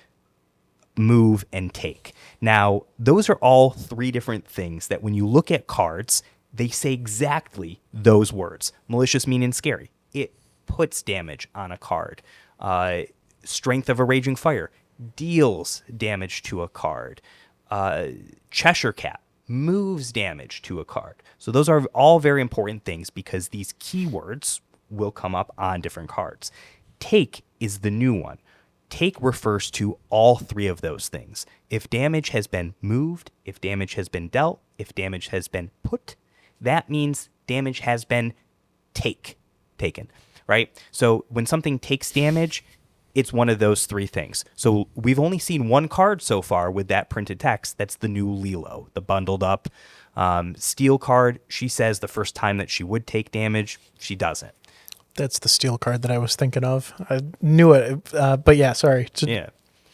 move, and take. Now, those are all 3 different things that when you look at cards, they say exactly those words. Malicious, mean, and scary. It puts damage on a card. Strength of a Raging Fire deals damage to a card. Cheshire Cat moves damage to a card. So those are all very important things because these keywords will come up on different cards. Take is the new one. Take refers to all 3 of those things. If damage has been moved, if damage has been dealt, if damage has been put, that means damage has been taken, right? So when something takes damage, it's one of those 3 things. So we've only seen 1 card so far with that printed text. That's the new Lilo, the bundled up steel card. She says the first time that she would take damage, she doesn't. That's the steel card that I was thinking of. I knew it, but yeah, sorry.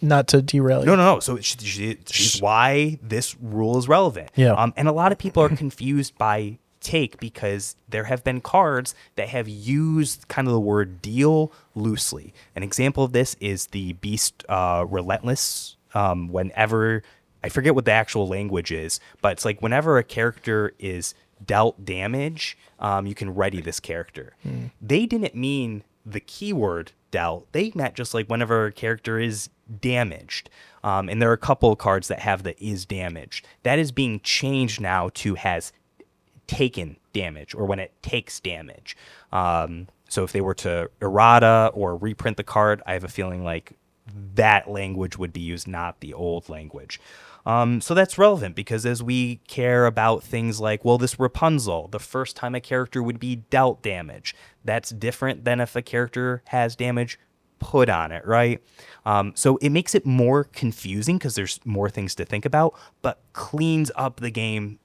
Not to derail you. No. So she's why this rule is relevant. Yeah. And a lot of people are confused by take because there have been cards that have used kind of the word deal loosely. An example of this is the Beast Relentless. Whenever, I forget what the actual language is, but it's like whenever a character is dealt damage, you can ready this character. They didn't mean the keyword dealt. They meant just like whenever a character is damaged. And there are a couple of cards that have the is damaged. That is being changed now to has taken damage or when it takes damage. So if they were to errata or reprint the card, I have a feeling like that language would be used, not the old language. So that's relevant because as we care about things like, well, this Rapunzel, the first time a character would be dealt damage, that's different than if a character has damage put on it, right? So it makes it more confusing because there's more things to think about, but cleans up the game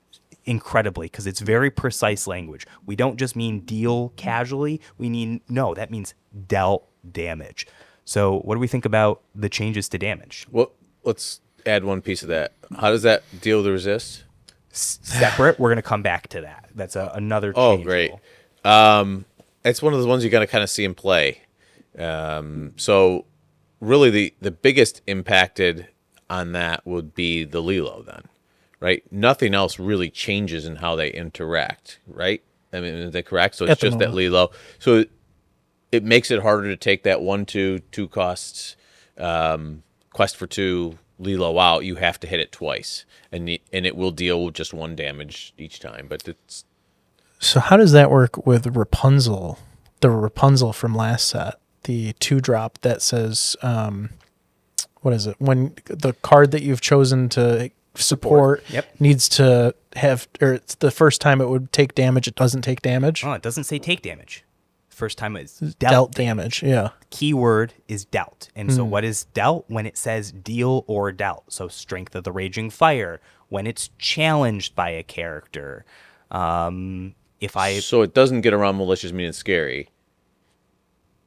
incredibly because it's very precise language. We don't just mean deal casually. That means dealt damage. So what do we think about the changes to damage? Well, let's add one piece of that. How does that deal with resist? Separate. We're going to come back to that. That's another change. Oh, great. Rule. It's one of the ones you got to kind of see in play. So really the biggest impacted on that would be the Lilo then, right? Nothing else really changes in how they interact, right? I mean, is that correct? So it's just that Lilo. So it makes it harder to take that 1/2 costs quest for 2 Lilo out. You have to hit it twice, and it will deal just 1 damage each time. But it's So how does that work with Rapunzel? The Rapunzel from last set, the 2-drop that says, what is it? When the card that you've chosen to support needs to have, or it's the first time it would take damage, it doesn't take damage. Oh, it doesn't say take damage. First time it's dealt damage. Yeah. Keyword is dealt. And so what is dealt? When it says deal or dealt. So Strength of the Raging Fire, when it's challenged by a character. So it doesn't get around malicious, meaning scary.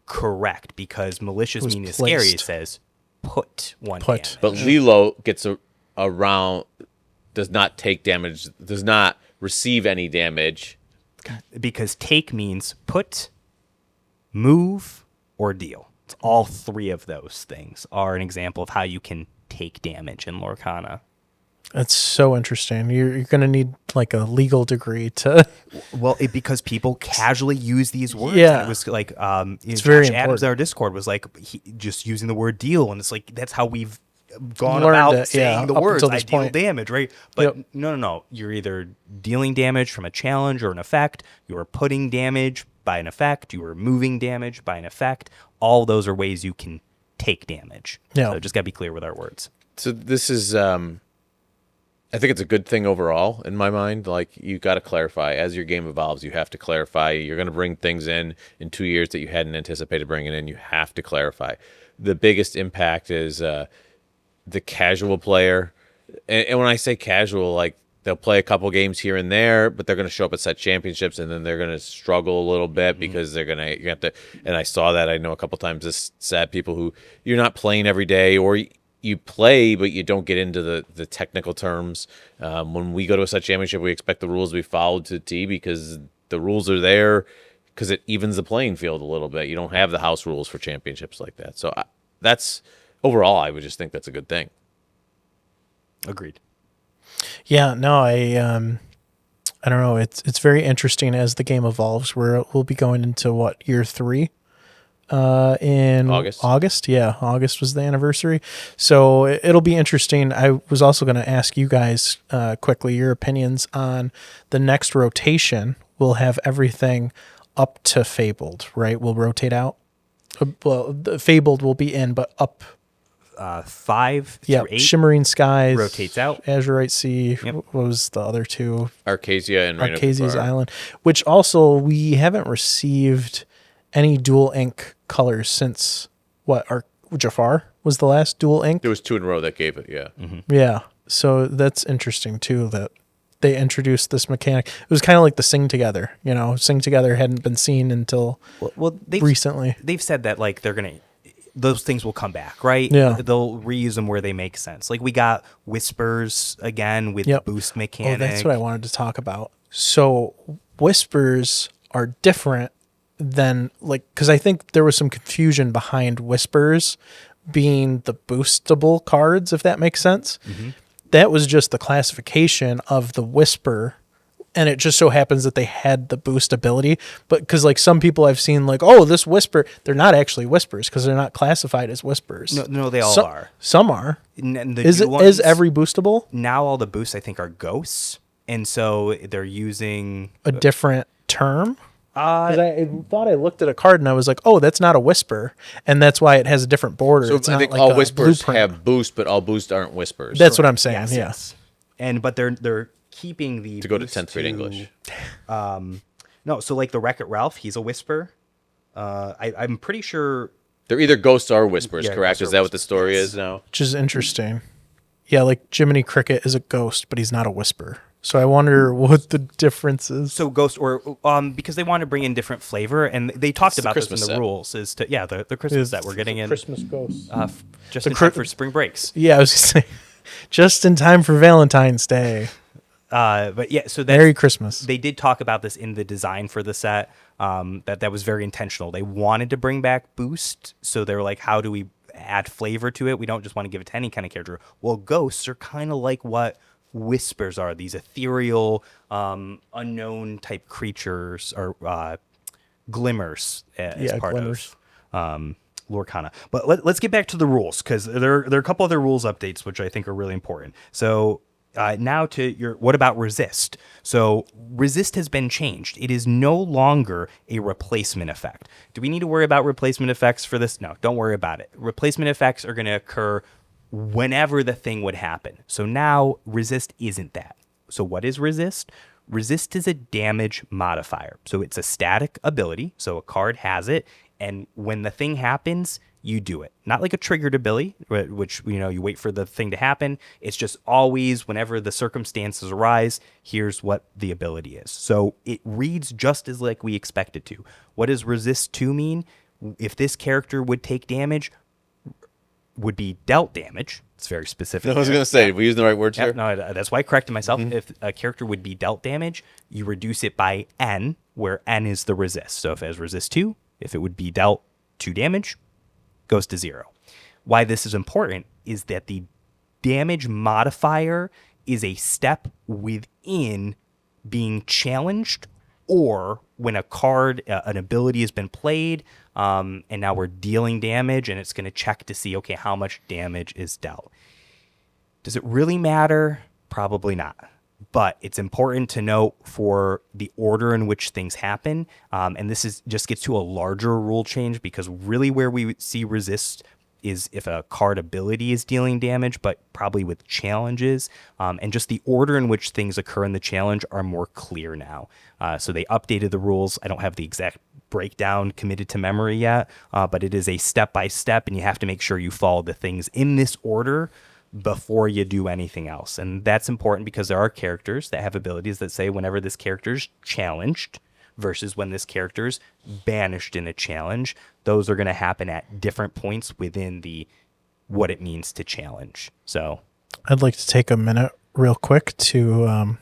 Correct, because malicious, meaning scary, it says put 1 damage. But Lilo gets around, does not take damage, does not receive any damage. Because take means put, move, or deal. It's all 3 of those things are an example of how you can take damage in Lorcana. That's so interesting. You're going to need like a legal degree to. Well, because people casually use these words. Yeah. And it was like, it's very Josh Adams, important. our Discord, was like just using the word deal. And it's like, that's how we've gone Learned about it, saying the up words. until I this deal point. damage, right? But no. You're either dealing damage from a challenge or an effect. You are putting damage by an effect. You are moving damage by an effect. All those are ways you can take damage. Yeah. So just got to be clear with our words. So this is, I think it's a good thing overall in my mind. Like, you got to clarify as your game evolves. You have to clarify. You're going to bring things in 2 years that you hadn't anticipated bringing in. You have to clarify. The biggest impact is the casual player. And when I say casual, like, they'll play a couple games here and there, but they're going to show up at set championships, and then they're going to struggle a little bit because you have to. And I saw that. I know a couple times this set people who you're not playing every day, or you play, but you don't get into the technical terms. When we go to a set championship, we expect the rules to be followed to T because the rules are there because it evens the playing field a little bit. You don't have the house rules for championships like that. So that's overall, I would just think that's a good thing. Agreed. Yeah, no, I don't know. It's very interesting as the game evolves. We'll be going into year 3 in August. Yeah, August was the anniversary. So it'll be interesting. I was also going to ask you guys quickly your opinions on the next rotation. We'll have everything up to Fabled, right? We'll rotate out. Well, the Fabled will be in, but up. 5 through 8. Shimmering Skies rotates out. Azurite Sea. What was the other 2? Arcasia and Reign of Arcasia's Jafar. Island, which also we haven't received any dual ink colors since Jafar was the last dual ink. There was 2 in a row that gave it, yeah. Mm-hmm. Yeah, so that's interesting too that they introduced this mechanic. It was kind of like the Sing Together. Sing Together hadn't been seen until recently. They've said that like they're gonna. Those things will come back, right? Yeah. They'll reuse them where they make sense. Like we got Whispers again with boost mechanic. Oh, that's what I wanted to talk about. So Whispers are different than because I think there was some confusion behind Whispers being the boostable cards, if that makes sense. Mm-hmm. That was just the classification of the Whisper. And it just so happens that they had the boost ability. But because some people I've seen this Whisper, they're not actually Whispers because they're not classified as Whispers. No, they all are. Some are. Is every boostable? Now all the boosts I think are ghosts. And so they're using a different term. Because I thought I looked at a card and I was like, oh, that's not a whisper, and that's why it has a different border. So it's I not think like all a whispers blueprint. have boost, but all boosts aren't whispers. That's what I'm saying. Yes, yeah. yes. But they're keeping the to go to boost 10th grade English. No, so like the Wreck-It Ralph, he's a whisper. I'm pretty sure. They're either ghosts or whispers, Yeah, correct? ghosts Is or that what the whispers, story yes. is now? Which is interesting. Yeah, like Jiminy Cricket is a ghost, but he's not a whisper. So I wonder what the difference is. So ghost or because they want to bring in different flavor, and they talked the about this in Christmas the set. rules. Is to the Christmas set we're getting in Christmas ghosts. just The in time Chri- for spring breaks. Yeah, I was gonna say, just in time for Valentine's Day. But yeah, so Merry Christmas. They did talk about this in the design for the set. That was very intentional. They wanted to bring back boost, so they were like, how do we add flavor to it? We don't just want to give it to any kind of character. Well, ghosts are kind of like what whispers are, these ethereal, unknown type creatures, or glimmers as part glimmers. of Lorcana. But let's get back to the rules, because there are a couple other rules updates which I think are really important. So now to what about resist? So resist has been changed. It is no longer a replacement effect. Do we need to worry about replacement effects for this? No, don't worry about it. Replacement effects are going to occur whenever the thing would happen. So now resist isn't that. So what is resist? Resist is a damage modifier. So it's a static ability. So a card has it, and when the thing happens, you do it. Not like a triggered ability, which you wait for the thing to happen. It's just always whenever the circumstances arise, here's what the ability is. So it reads just as like we expect it to. What does resist 2 mean? If this character would take damage, would be dealt damage. It's very specific. I was going to say, we using the right words here? No, that's why I corrected myself. If a character would be dealt damage, you reduce it by N, where N is the resist. So if it has resist 2, if it would be dealt 2 damage, goes to 0. Why this is important is that the damage modifier is a step within being challenged, or when a card, an ability has been played, and now we're dealing damage, and it's going to check to see, okay, how much damage is dealt. Does it really matter? Probably not. But it's important to note for the order in which things happen. And this just gets to a larger rule change, because really where we see resist is if a card ability is dealing damage, but probably with challenges. And just the order in which things occur in the challenge are more clear now. So they updated the rules. I don't have the exact breakdown committed to memory yet, but it is a step-by-step, and you have to make sure you follow the things in this order before you do anything else. And that's important because there are characters that have abilities that say whenever this character's challenged versus when this character's banished in a challenge, those are going to happen at different points within the what it means to challenge. So I'd like to take a minute real quick to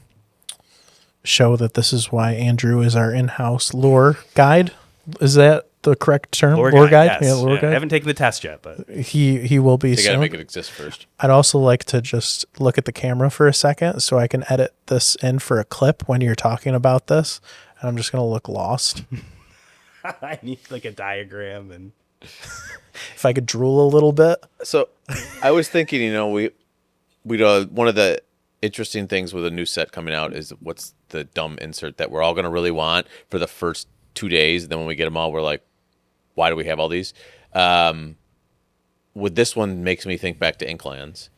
show that this is why Andrew is our in-house lore guide. Is that the correct term? lore guide? Yes. Yeah, lore guide. I haven't taken the test yet, but He will be They got to soon. make it exist first. I'd also like to just look at the camera for a second so I can edit this in for a clip when you're talking about this. And I'm just going to look lost. I need like a diagram and If I could drool a little bit. So I was thinking, we one of the interesting things with a new set coming out is what's the dumb insert that we're all going to really want for the first 2 days. And then when we get them all, we're like, why do we have all these? With this one makes me think back to Inklands,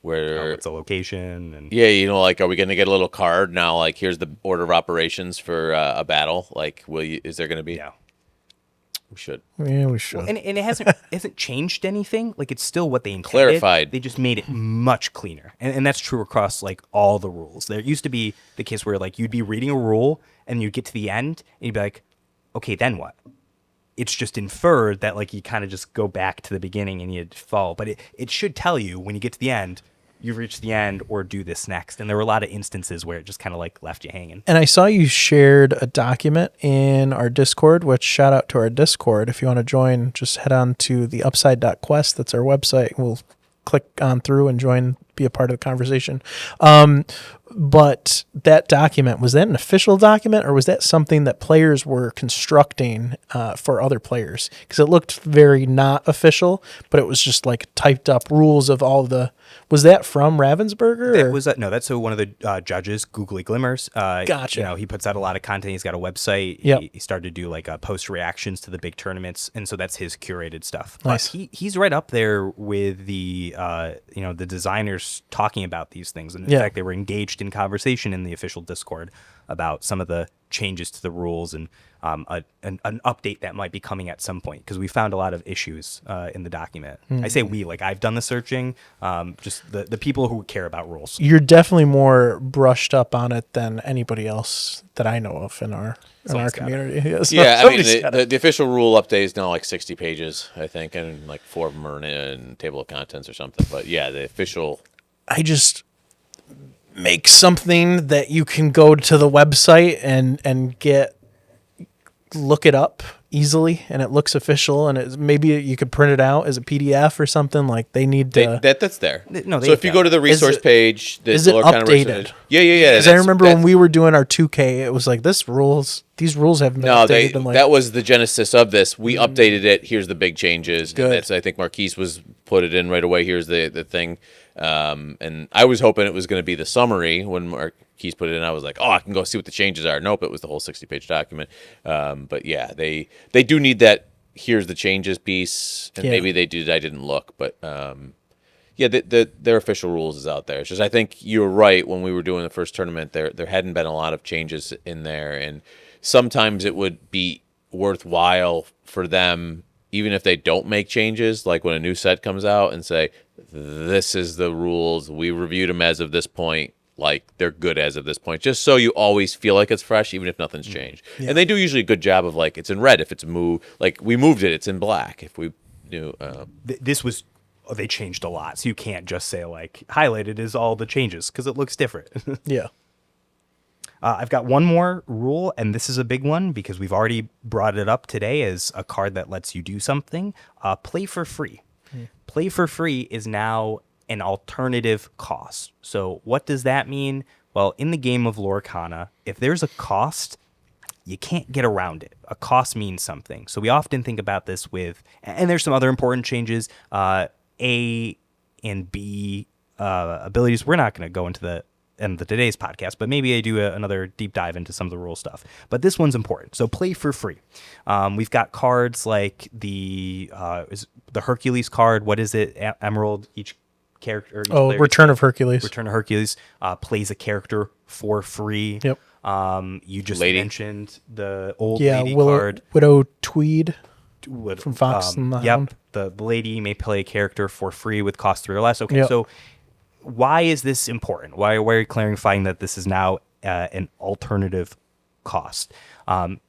where it's a location and yeah, like, are we going to get a little card now? Like, here's the order of operations for a battle. Like, is there going to be? yeah. We should. Yeah, we should. And it hasn't changed anything. Like, it's still what they intended. Clarified. They just made it much cleaner. And that's true across like all the rules. There used to be the case where like you'd be reading a rule and you'd get to the end and you'd be like, okay, then what? It's just inferred that like you kind of just go back to the beginning and you'd follow. But it should tell you when you get to the end, you've reached the end, or do this next. And there were a lot of instances where it just kind of like left you hanging. And I saw you shared a document in our Discord, which shout out to our Discord. If you want to join, just head on to the upside.quest. That's our website. We'll click on through and join, be a part of the conversation. But that document, was that an official document, or was that something that players were constructing for other players? Because it looked very not official, but it was just like typed up rules of all the. Was that from Ravensburger? That was no. That's one of the judges, Googly Glimmers. Gotcha. You know, he puts out a lot of content. He's got a website. Yep. He started to do like post reactions to the big tournaments, and so that's his curated stuff. Nice. But he's right up there with the the designers talking about these things, and in Yeah. fact, they were engaged in conversation in the official Discord about some of the changes to the rules and an update that might be coming at some point, because we found a lot of issues in the document. I say we, like I've done the searching, just the people who care about rules. You're definitely more brushed up on it than anybody else that I know of in our community. Yeah, Yeah, I mean, somebody's got it. the official rule update is now like 60 pages, I think, and like 4 of them are in table of contents or something. But yeah, the official. I just make something that you can go to the website and look it up easily, and it looks official, and maybe you could print it out as a PDF or something. Like they need to. That's there. No, so if you go to the resource page, the is it Lore Kind of updated? Resource- Yeah. Because I remember when we were doing our 2K, it was like these rules haven't been No, updated. in like, that was the genesis of this. We updated it. Here's the big changes. Good. And that's, I think Marquise was put it in right away. Here's the thing. And I was hoping it was going to be the summary when Marquise put it in. I was like, oh, I can go see what the changes are. Nope, it was the whole 60-page document. But yeah, they do need that. Here's the changes piece, and maybe they did. I didn't look, but yeah, their official rules is out there. It's just I think you're right. When we were doing the first tournament, there hadn't been a lot of changes in there, and sometimes it would be worthwhile for them, even if they don't make changes, like when a new set comes out, and say, this is the rules. We reviewed them as of this point. Like, they're good as of this point, just so you always feel like it's fresh, even if nothing's changed. Yeah. And they do usually a good job of, like, it's in red if it's moved. Like, we moved it, it's in black. If we do... This was... they changed a lot, so you can't just say, like, highlighted is all the changes, because it looks different. Yeah. I've got one more rule, and this is a big one, because we've already brought it up today as a card that lets you do something. Play for free. Play for free is now an alternative cost. So what does that mean? Well, in the game of Lorcana, if there's a cost, you can't get around it. A cost means something. So we often think about this with, and there's some other important changes, A and B abilities. We're not going to go into the end of today's podcast, but maybe I do another deep dive into some of the rule stuff. But this one's important. So play for free. We've got cards like the Hercules card. What is it? Emerald. Each character. Return of Hercules. Return of Hercules plays a character for free. Yep. You just Lady. mentioned the old lady Willow, card. Widow Tweed from Fox and the Hound. The lady may play a character for free with cost 3 or less. Okay, Yep. so why is this important? Why are you clarifying that this is now an alternative cost?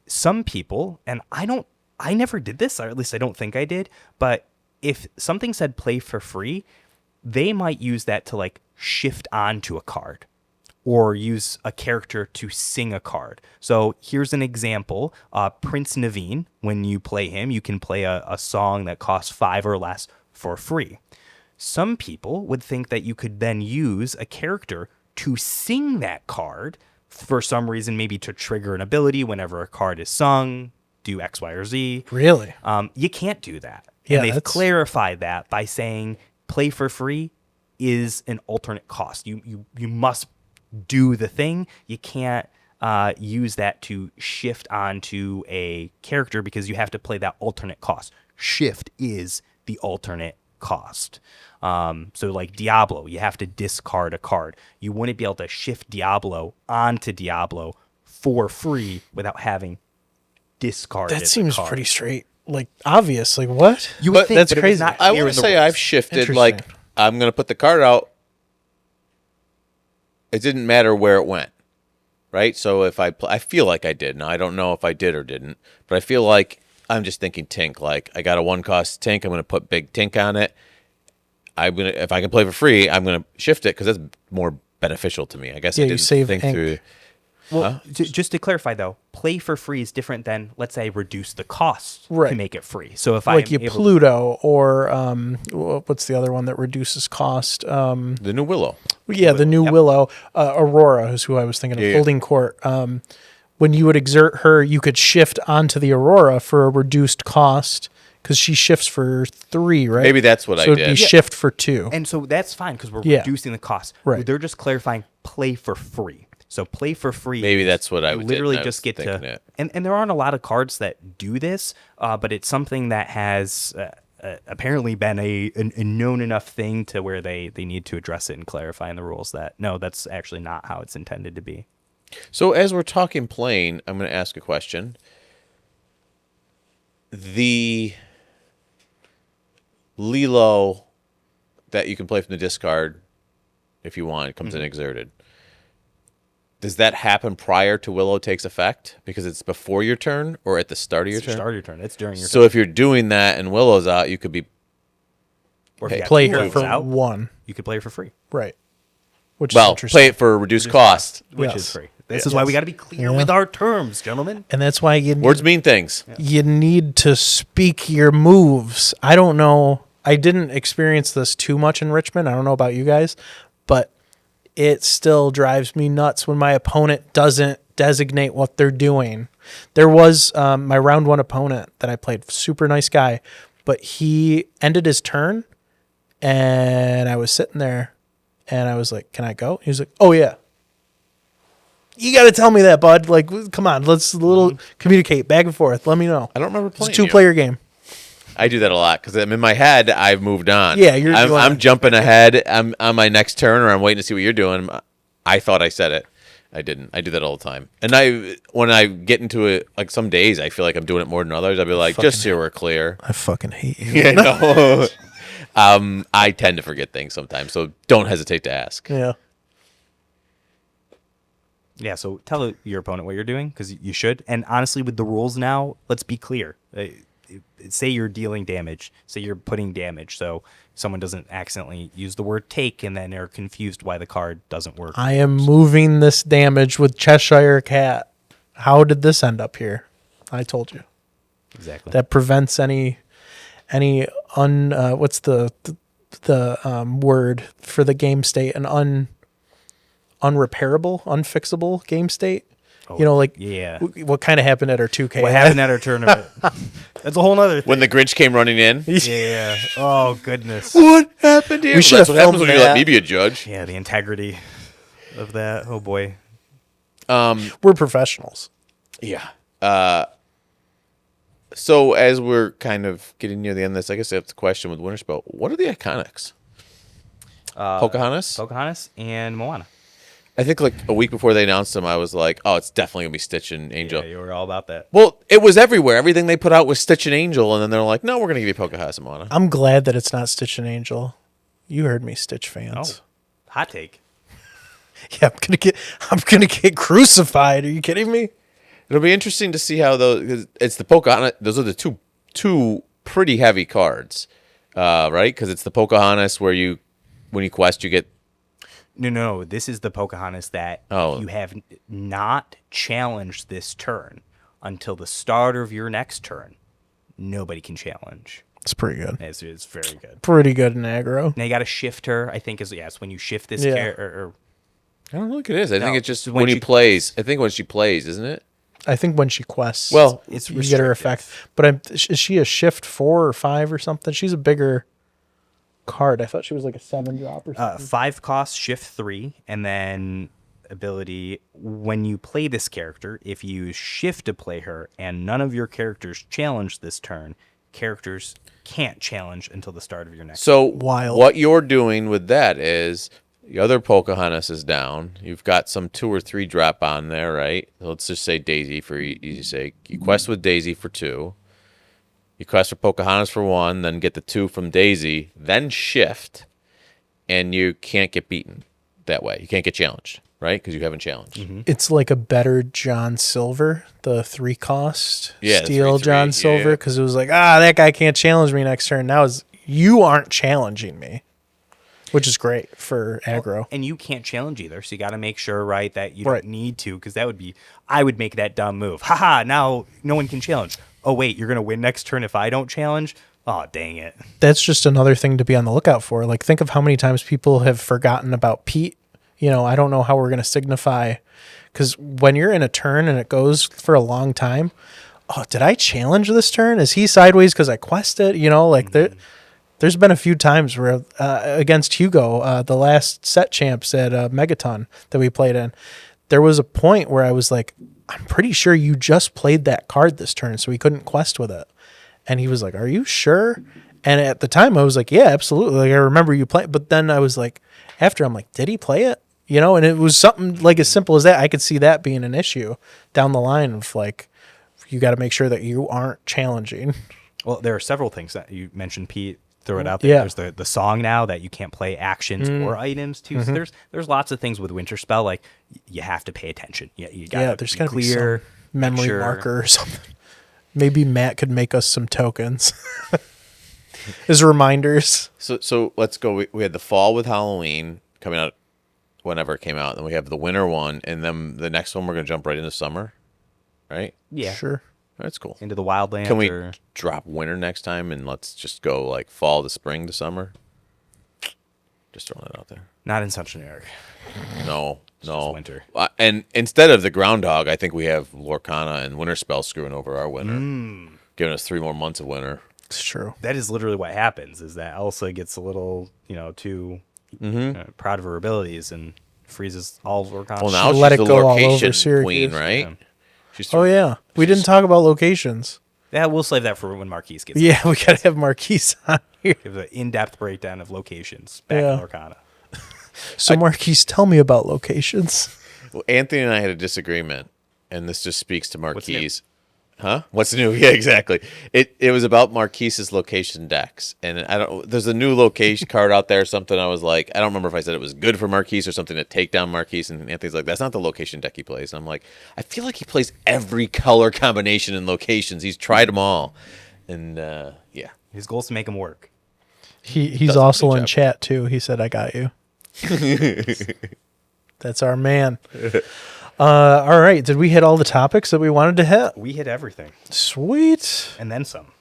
Some people, and I never did this, or at least I don't think I did, but if something said play for free, they might use that to like shift onto a card or use a character to sing a card. So here's an example. Prince Naveen, when you play him, you can play a song that costs 5 or less for free. Some people would think that you could then use a character to sing that card for some reason, maybe to trigger an ability whenever a card is sung, do X, Y, or Z. Really? You can't do that. Yeah, And they've clarified that by saying play for free is an alternate cost. You must do the thing. You can't use that to shift onto a character because you have to play that alternate cost. Shift is the alternate cost. So like Diablo, you have to discard a card. You wouldn't be able to shift Diablo onto Diablo for free without having discarded. That seems the card. pretty straight. Like obvious. Like what? You would But think, that's but it was crazy. not I clear want in to the say rules. I've shifted. Interesting. Like I'm going to put the card out. It didn't matter where it went, right? So if I feel like I did. Now I don't know if I did or didn't, but I feel like I'm just thinking Tink. Like I got a 1-cost Tink. I'm going to put big Tink on it. If I can play for free, I'm going to shift it because that's more beneficial to me. I guess Yeah, I you didn't save think ink. through. Well, just to clarify though, play for free is different than, let's say, reduce the cost Right. to make it free. So if Like I'm you able Pluto or what's the other one that reduces cost? The new Willow. Yeah, the new Willow, Aurora is who I was thinking of, Yeah. Holding Court. When you would exert her, you could shift onto the Aurora for a reduced cost because she shifts for 3, right? Maybe that's what I so it'd be did. shift for 2. And so that's fine because we're Yeah. reducing the cost. Right. They're just clarifying play for free. So play for free. Maybe that's what I you did, literally and I just was get thinking to. it. And there aren't a lot of cards that do this, but it's something that has apparently been a known enough thing to where they need to address it and clarify in the rules that no, that's actually not how it's intended to be. So as we're talking plain, I'm going to ask a question. The Lilo that you can play from the discard if you want, it comes in exerted. Does that happen prior to Willow takes effect? Because it's before your turn or at the start of your turn? Start your turn. It's during your So turn. if you're doing that and Willow's out, you could be... Or if you got Play two her Willows for out, 1. you could play her for free, Right. Which is Well, interesting. play it for a reduced cost. which Yes. is free. This is why we got to be clear with our terms, gentlemen. And that's why Words mean things. you need to speak your moves. I don't know. I didn't experience this too much in Richmond. I don't know about you guys, but it still drives me nuts when my opponent doesn't designate what they're doing. There was my round 1 opponent that I played, super nice guy, but he ended his turn and I was sitting there and I was like, "Can I go?" He was like, "Oh yeah." You got to tell me that, bud. Like, come on, let's communicate back and forth. Let me know. I don't remember It's playing a 2-player game. I do that a lot because I'm in my head. I've moved on. Yeah, you're doing I'm it. jumping ahead. I'm on my next turn, or I'm waiting to see what you're doing. I thought I said it. I didn't. I do that all the time. And when I get into it, like some days, I feel like I'm doing it more than others. I'll be like, just so we're clear. I fucking hate you. Yeah, no. I tend to forget things sometimes, so don't hesitate to ask. Yeah. Yeah, so tell your opponent what you're doing because you should. And honestly, with the rules now, let's be clear. Say you're dealing damage. Say you're putting damage. So someone doesn't accidentally use the word take and then they're confused why the card doesn't work. I am moving this damage with Cheshire Cat. How did this end up here? I told you. Exactly. That prevents any what's the word for the game state? An unrepairable, unfixable game state. You know, like what kind of happened at our 2K? What happened at our tournament? That's a whole nother thing. When the Grinch came running in, Yeah. Oh, goodness. what happened here? We should That's have what happens when filmed you let that. me be a judge. Yeah, the integrity of that. Oh, boy. We're professionals. Yeah. So as we're kind of getting near the end of this, I guess I have the question with Winterspell. What are the iconics? Pocahontas? Pocahontas and Moana. I think like a week before they announced them, I was like, oh, it's definitely going to be Stitch and Angel. Yeah, you were all about that. Well, it was everywhere. Everything they put out was Stitch and Angel, and then they're like, no, we're going to give you Pocahontas and Moana. I'm glad that it's not Stitch and Angel. You heard me, Stitch fans. Oh, hot take. Yeah, I'm gonna get crucified. Are you kidding me? It'll be interesting to see how those, because it's the Pocahontas, those are the two pretty heavy cards, right? Because it's the Pocahontas where when you quest, you get... No. This is the Pocahontas that Oh. you have not challenged this turn until the start of your next turn. Nobody can challenge. It's pretty good. It's very good. Pretty good in aggro. Now you got to shift her. I think it's when you shift this Yeah. character. I don't think it is. I think No, it's just when when he she- plays. I think when she plays, isn't it? I think when she quests, Well, it's you get her restricted. effect. But is she a shift 4 or 5 or something? She's a bigger card. I thought she was like a 7 drop or something. 5 cost, shift 3, and then ability. When you play this character, if you use shift to play her and none of your characters challenge this turn, characters can't challenge until the start of your next. So Wild. what you're doing with that is the other Pocahontas is down. You've got some 2 or 3 drop on there, right? Let's just say Daisy for easy sake. You quest with Daisy for 2. You quest for Pocahontas for 1, then get the 2 from Daisy, then shift, and you can't get beaten that way. You can't get challenged, right? Because you haven't challenged. It's like a better John Silver, the 3 cost Yeah, the steel 3/3, John yeah. Silver, because it was like, that guy can't challenge me next turn. Now you aren't challenging me, which is great for aggro. And you can't challenge either, so you got to make sure, right, that you Right. don't need to, because I would make that dumb move. Haha, now no one can challenge. Oh, wait, you're going to win next turn if I don't challenge? Oh, dang it. That's just another thing to be on the lookout for. Like, think of how many times people have forgotten about Pete I don't know how we're going to signify, because when you're in a turn and it goes for a long time, oh, did I challenge this turn? Is he sideways because I quested? There's been a few times where against Hugo, the last set champs at Megaton that we played in, there was a point where I was like, I'm pretty sure you just played that card this turn, so he couldn't quest with it. And he was like, are you sure? And at the time I was like, yeah, absolutely. Like, I remember you play. But then I was like, after I'm like, did he play it? And it was something like as simple as that. I could see that being an issue down the line of like, you got to make sure that you aren't challenging. Well, there are several things that you mentioned, Pete. Throw it out there. Yeah. There's the song now that you can't play actions or items too. So there's lots of things with Winterspell. Like you have to pay attention. You got there's got to be clear some memory marker or something. Maybe Matt could make us some tokens as reminders. So let's go. We had the fall with Halloween coming out whenever it came out. Then we have the winter one, and then the next one we're gonna jump right into summer, right? Yeah, sure. That's cool. Into the wildlands. Can we drop winter next time and let's just go like fall to spring to summer? Just throwing it out there. Not in such an era. No. Just winter. And instead of the groundhog, I think we have Lorcana and Winterspell screwing over our winter, giving us 3 more months of winter. It's true. That is literally what happens. Is that Elsa gets a little, too proud of her abilities and freezes all of Lorcana. Well, now let she's it the go all over location Syracuse. queen, right? Yeah. Oh yeah, we didn't talk about locations. Yeah, we'll save that for when Marquise gets. Yeah, we gotta have Marquise on here. Give an in-depth breakdown of locations back in Lorcana. So Marquise, tell me about locations. Well, Anthony and I had a disagreement, and this just speaks to Marquise. Huh? What's new? Yeah, exactly. It was about Marquise's location decks, and there's a new location card out there or something. I was like, I don't remember if I said it was good for Marquise or something to take down Marquise, and Anthony's like, that's not the location deck he plays. And I'm like, I feel like he plays every color combination in locations. He's tried them all, and yeah, his goal is to make them work. He's also in chat too. He said, I got you. That's our man. All right. Did we hit all the topics that we wanted to hit? We hit everything. Sweet. And then some.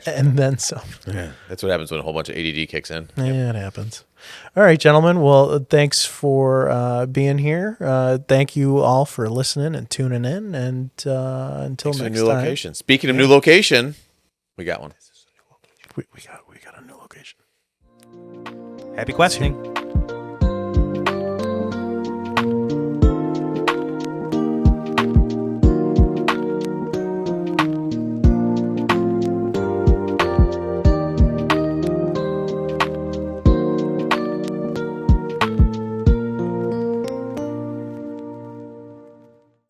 And then some. Yeah. That's what happens when a whole bunch of ADD kicks in. Yeah, it happens. All right, gentlemen. Well, thanks for being here. Thank you all for listening and tuning in. And until next new time. Location. Speaking of new location, we got one. We got a new location. Happy questing.